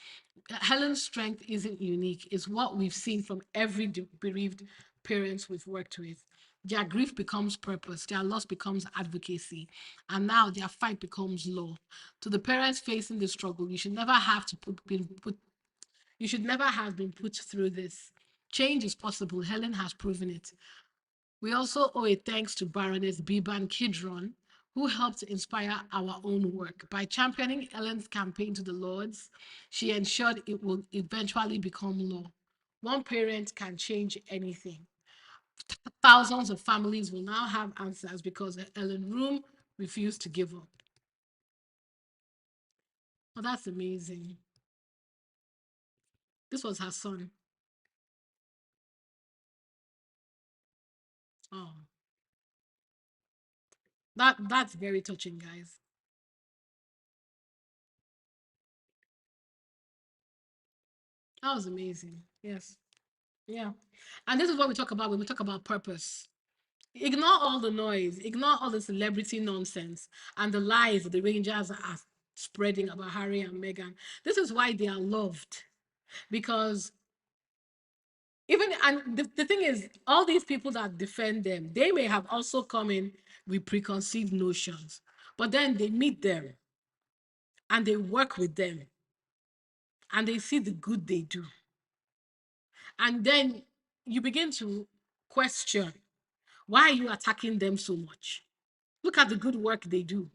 Helen's strength isn't unique, it's what we've seen from every bereaved parents we've worked with. Their grief becomes purpose, their loss becomes advocacy, and now their fight becomes law. To the parents facing the struggle, you should never have to put you should never have been put through this. Change is possible. Helen has proven it. We also owe a thanks to Baroness Biban Kidron, who helped to inspire our own work. By championing Ellen's campaign to the Lords, she ensured it will eventually become law. One parent can change anything. Thousands of families will now have answers because Ellen Room refused to give up. Oh, that's amazing. This was her son. Oh, that's very touching, guys. That was amazing. Yes. Yeah. And this is what we talk about when we talk about purpose. Ignore all the noise, ignore all the celebrity nonsense and the lies that the Rangers are spreading about Harry and Meghan. This is why they are loved. Because even, and the thing is, all these people that defend them, they may have also come in with preconceived notions, but then they meet them and they work with them and they see the good they do. And then you begin to question, why are you attacking them so much? Look at the good work they do.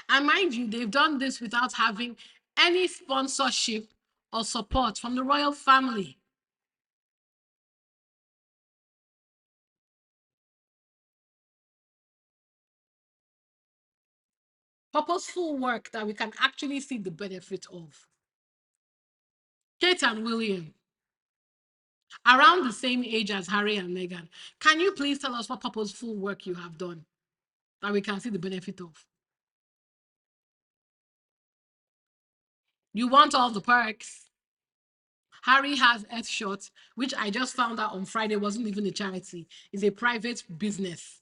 And mind you, they've done this without having any sponsorship or support from the royal family. Purposeful work that we can actually see the benefit of. Kate and William, around the same age as Harry and Meghan, can you please tell us what purposeful work you have done that we can see the benefit of? You want all the perks. Harry has Earthshot, which I just found out on Friday wasn't even a charity, it's a private business.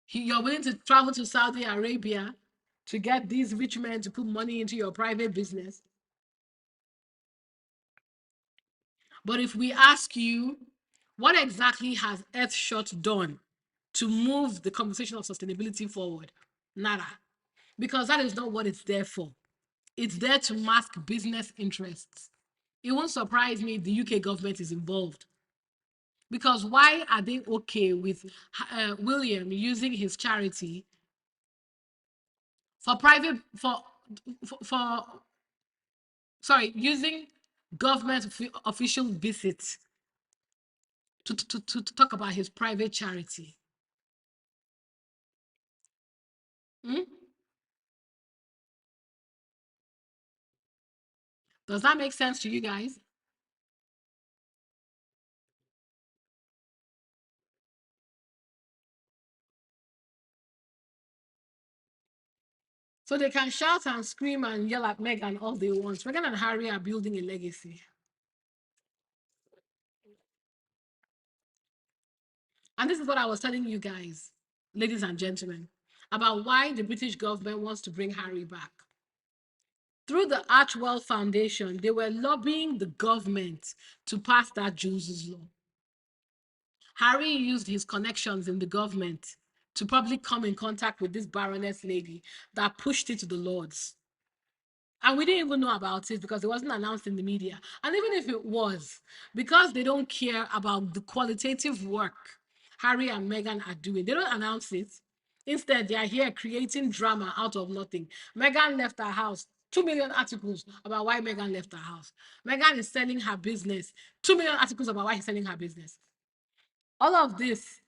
You're willing to travel to Saudi Arabia to get these rich men to put money into your private business. But if we ask you, what exactly has Earthshot done to move the conversation of sustainability forward? Nada. Because that is not what it's there for. It's there to mask business interests. It won't surprise me if the UK government is involved. Because why are they okay with William using his charity for private for sorry, using government official visits to talk about his private charity? Hmm? Does that make sense to you guys? So they can shout and scream and yell at Meghan all they want. Meghan and Harry are building a legacy. And this is what I was telling you guys, ladies and gentlemen, about why the British government wants to bring Harry back. Through the Archwell Foundation, they were lobbying the government to pass that Jules' law. Harry used his connections in the government to probably come in contact with this Baroness lady that pushed it to the Lords. And we didn't even know about it because it wasn't announced in the media. And even if it was, because they don't care about the qualitative work Harry and Meghan are doing, they don't announce it. Instead, they are here creating drama out of nothing. Meghan left her house 2 million articles about why Meghan left her house. Meghan is selling her business. 2 million articles about why he's selling her business. All of this,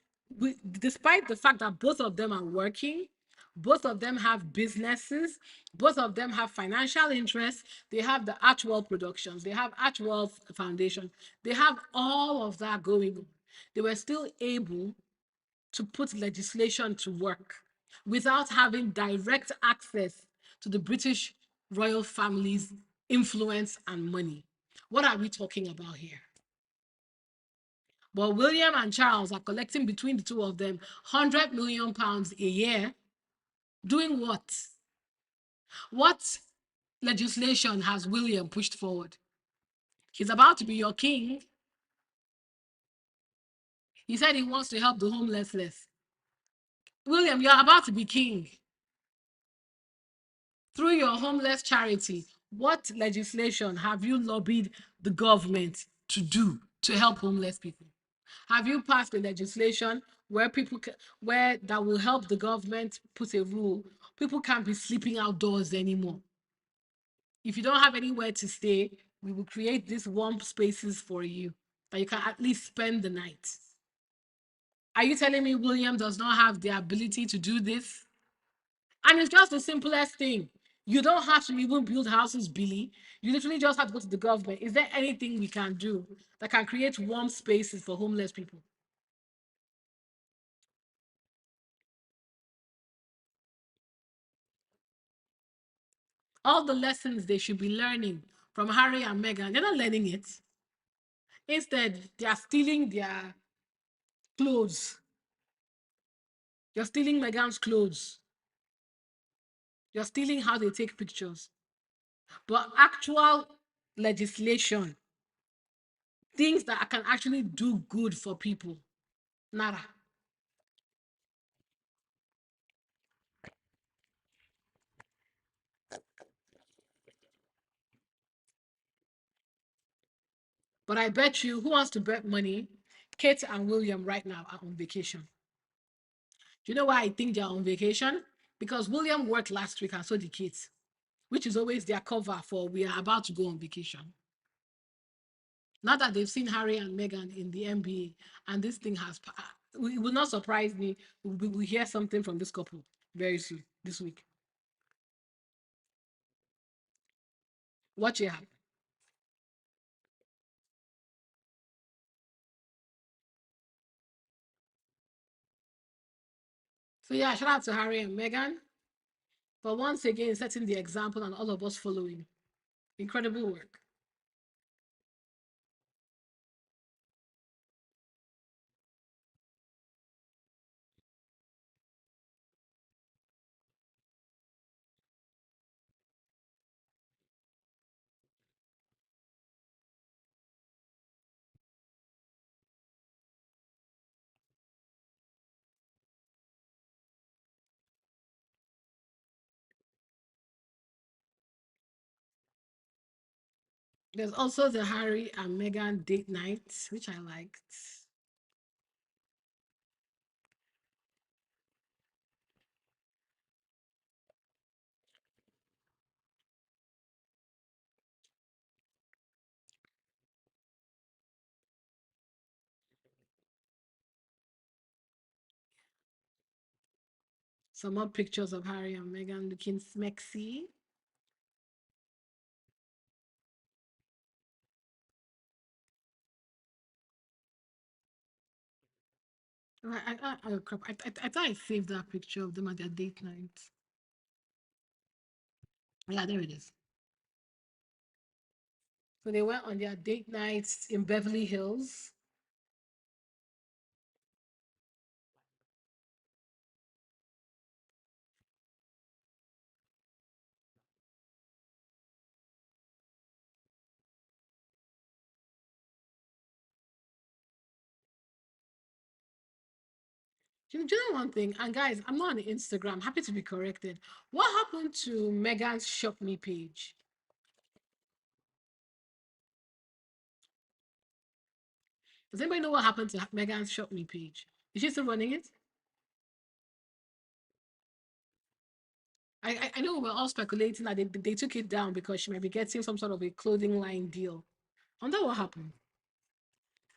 despite the fact that both of them are working, both of them have businesses, both of them have financial interests, they have the Archwell Productions, they have Archwell Foundation, they have all of that going on. They were still able to put legislation to work without having direct access to the British royal family's influence and money. What are we talking about here? But William and Charles are collecting between the two of them £100 million a year. Doing what? What legislation has William pushed forward? He's about to be your king. He said he wants to help the homeless. William, you're about to be king. Through your homeless charity, what legislation have you lobbied the government to do to help homeless people? Have you passed a legislation where where that will help the government put a rule? People can't be sleeping outdoors anymore. If you don't have anywhere to stay, we will create these warm spaces for you that you can at least spend the night. Are you telling me William does not have the ability to do this? And it's just the simplest thing. You don't have to even build houses, Billy. You literally just have to go to the government. Is there anything we can do that can create warm spaces for homeless people? All the lessons they should be learning from Harry and Meghan, they're not learning it. Instead, they are stealing their clothes. You're stealing Meghan's clothes. You're stealing how they take pictures. But actual legislation, things that can actually do good for people, nada. But I bet you, who wants to bet money? Kate and William right now are on vacation. Do you know why I think they're on vacation? Because William worked last week and so did Kate, which is always their cover for we are about to go on vacation. Now that they've seen Harry and Meghan in the NBA, and this thing has, it will not surprise me. We will hear something from this couple very soon this week. Watch it happen. So yeah, shout out to Harry and Meghan for once again setting the example and all of us following. Incredible work. There's also the Harry and Meghan date night, which I liked. Some more pictures of Harry and Meghan looking smexy. Crap. I thought I saved that picture of them at their date night. Yeah, there it is. So they went on their date nights in Beverly Hills. Do you know one thing? And guys, I'm not on Instagram. Happy to be corrected. What happened to Megan's Shop Me page? Does anybody know what happened to Megan's Shop Me page? Is she still running it? I know we're all speculating that they took it down because she might be getting some sort of a clothing line deal. And that what happened.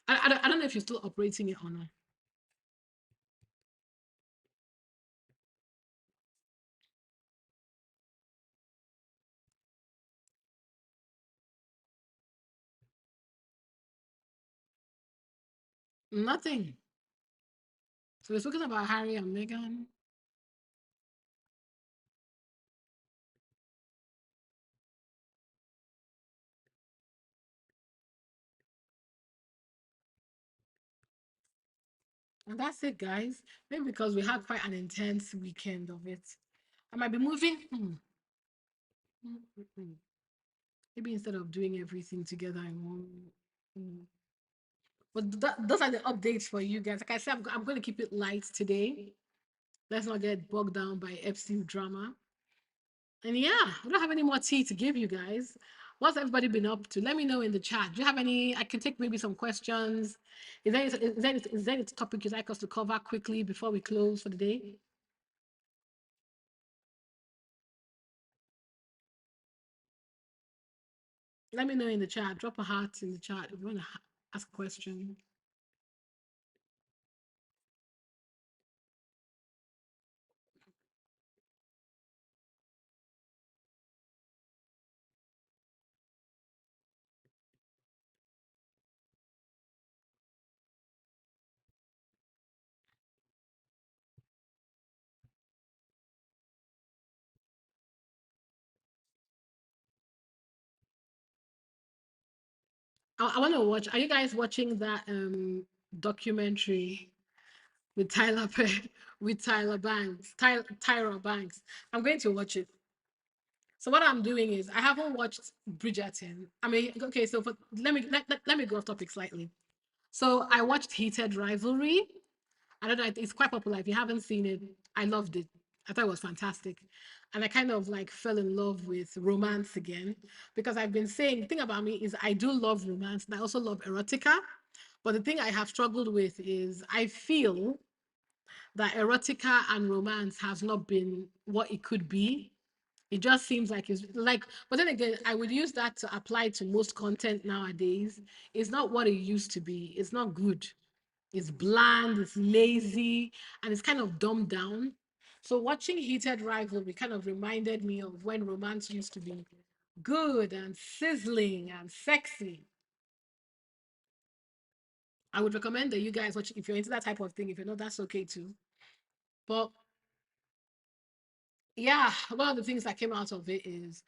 I don't know if you're still operating it or not. Nothing. So we're talking about Harry and Meghan. And that's it, guys. Maybe because we had quite an intense weekend of it. I might be moving. Hmm. Maybe instead of doing everything together in one. Mm. But those are the updates for you guys. Like I said, I'm going to keep it light today. Let's not get bogged down by Epstein drama. And yeah, I don't have any more tea to give you guys. What's everybody been up to? Let me know in the chat. Do you have any? I can take maybe some questions. Is there any topic you'd like us to cover quickly before we close for the day? Let me know in the chat. Drop a heart in the chat if you want to ask a question. I want to watch. Are you guys watching that documentary with Tyler with Tyler Banks, Tyra Banks? I'm going to watch it. So what I'm doing is I haven't watched Bridgerton. I mean, okay, so let me go off topic slightly. So I watched Heated Rivalry. I don't know, it's quite popular. If you haven't seen it, I loved it. I thought it was fantastic. And I kind of like fell in love with romance again because I've been saying the thing about me is I do love romance and I also love erotica. But the thing I have struggled with is I feel that erotica and romance has not been what it could be. It just seems like it's like, but then again, I would use that to apply to most content nowadays. It's not what it used to be. It's not good. It's bland, it's lazy, and it's kind of dumbed down. So watching Heated Rivalry kind of reminded me of when romance used to be good and sizzling and sexy. I would recommend that you guys watch if you're into that type of thing. If you're not, that's okay too. But yeah, one of the things that came out of it is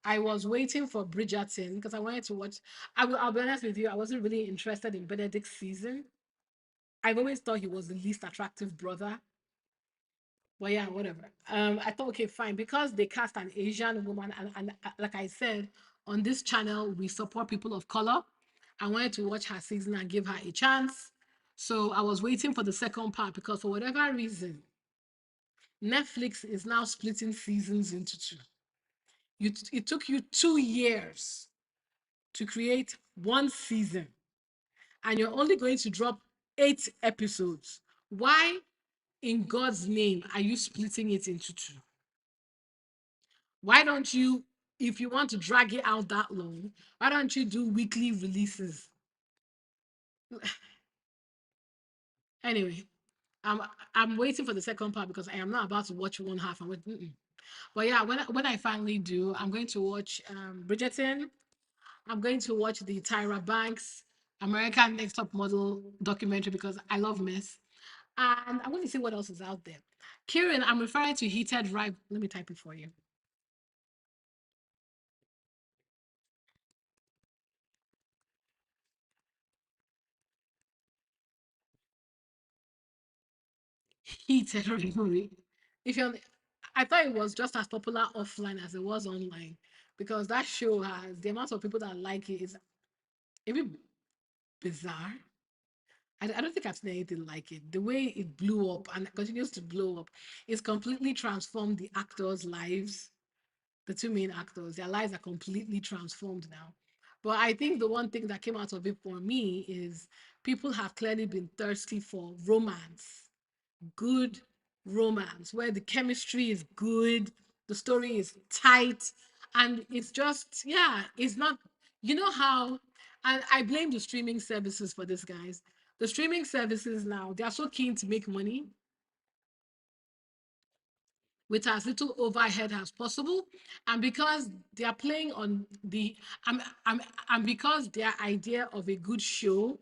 I was waiting for Bridgerton because I wanted to watch. I'll be honest with you, I wasn't really interested in Benedict's season. I've always thought he was the least attractive brother. Well, yeah, whatever. I thought, okay, fine, because they cast an Asian woman, and like I said, on this channel, we support people of color. I wanted to watch her season and give her a chance. So I was waiting for the second part because for whatever reason, Netflix is now splitting seasons into two. It took you 2 years to create one season, and you're only going to drop 8 episodes. Why, in God's name, are you splitting it into two? Why don't you, if you want to drag it out that long, why don't you do weekly releases? Anyway, I'm I'm waiting for the second part because I am not about to watch one half. But yeah, when I finally do, I'm going to watch Bridgerton. I'm going to watch the Tyra Banks American Next Top Model documentary because I love mess. And I'm going to see what else is out there. Kieran, I'm referring to Heated Rivalry. Let me type it for you. Heated Rivalry. If you're, I thought it was just as popular offline as it was online because that show has the amount of people that like it is a bit bizarre. I don't think I've seen anything like it. The way it blew up and continues to blow up, it's completely transformed the actors' lives. The two main actors, their lives are completely transformed now. But I think the one thing that came out of it for me is people have clearly been thirsty for romance, good romance, where the chemistry is good, The story is tight, and it's just, yeah, it's not, you know how, and I blame the streaming services for this, guys. The streaming services now, they are so keen to make money with as little overhead as possible. And because they are playing on the, I'm, and because their idea of a good show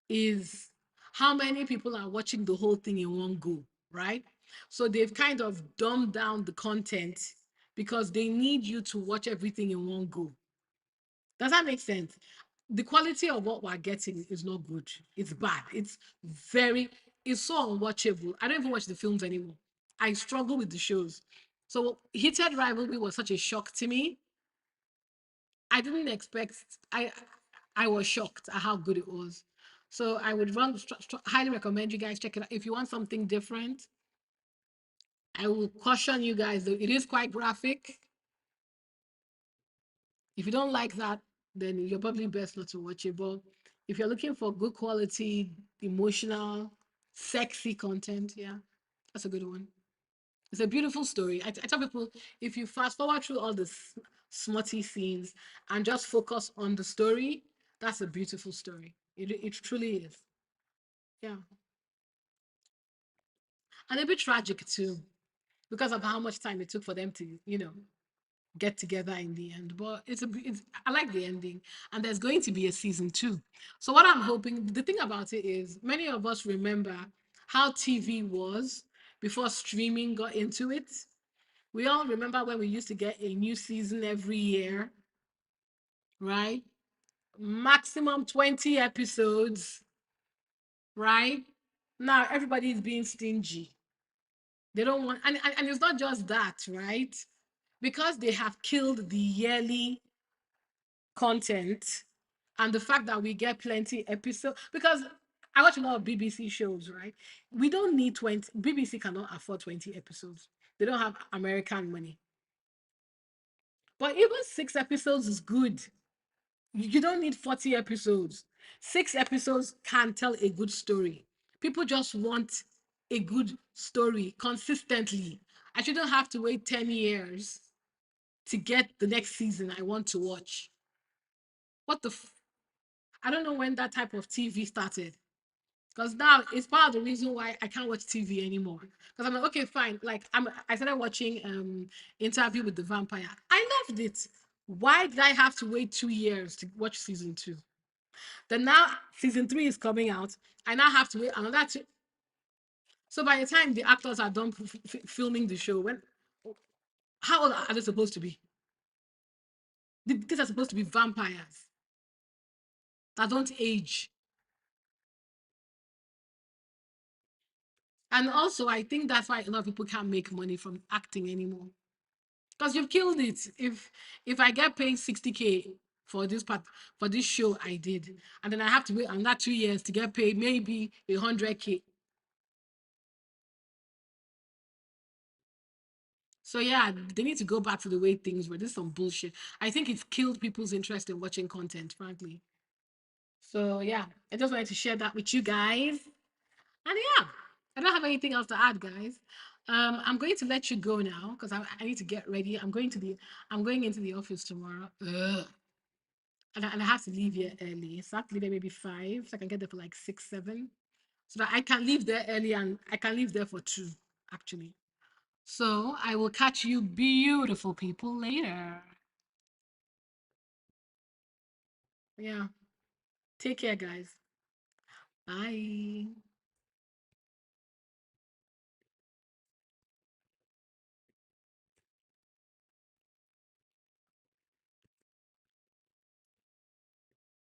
is how many people are watching the whole thing in one go, right? So they've kind of dumbed down the content because they need you to watch everything in one go. Does that make sense? The quality of what we're getting is not good. It's bad. It's very, it's so unwatchable. I don't even watch the films anymore. I struggle with the shows. So Heated Rivalry was such a shock to me. I didn't expect, I was shocked at how good it was. So I would highly recommend you guys check it out. If you want something different, I will caution you guys that it is quite graphic. If you don't like that, then you're probably best not to watch it. But if you're looking for good quality, emotional, sexy content, yeah, that's a good one. It's a beautiful story. I tell people, if you fast forward through all the smutty scenes and just focus on the story, that's a beautiful story. It truly is. Yeah. And a bit tragic too, because of how much time it took for them to, get together in the end. But I like the ending, and there's going to be a season two. So what I'm hoping, the thing about it is, many of us remember how TV was before streaming got into it. We all remember when we used to get a new season every year, right? Maximum 20 episodes, right? Now everybody is being stingy. They don't want, and it's not just that, right? Because they have killed the yearly content and the fact that we get plenty episodes. Because I watch a lot of BBC shows, right? We don't need 20, BBC cannot afford 20 episodes. They don't have American money. But even 6 episodes is good. You don't need 40 episodes. 6 episodes can tell a good story. People just want a good story consistently. I shouldn't have to wait 10 years to get the next season I want to watch. What the I don't know when that type of TV started. Because now it's part of the reason why I can't watch TV anymore. Because I'm like, okay, fine. Like I started watching Interview with the Vampire. I loved it. Why did I have to wait 2 years to watch season two? Then now season three is coming out. I now have to wait another two. So by the time the actors are done filming the show, when how old are they supposed to be? These are supposed to be vampires that don't age. And also, I think that's why a lot of people can't make money from acting anymore. Because you've killed it. If I get paid 60K for this part for this show I did, and then I have to wait another 2 years to get paid maybe 100K. So yeah, they need to go back to the way things were. This is some bullshit. I think it's killed people's interest in watching content, frankly. So yeah, I just wanted to share that with you guys. And yeah, I don't have anything else to add, guys. I'm going to let you go now because I need to get ready. I'm going into the office tomorrow. Ugh. And I have to leave here early. So I have to leave there maybe 5, so I can get there for like 6, 7. So that I can leave there early and I can leave there for 2, actually. So I will catch you beautiful people later. Yeah. Take care, guys. Bye.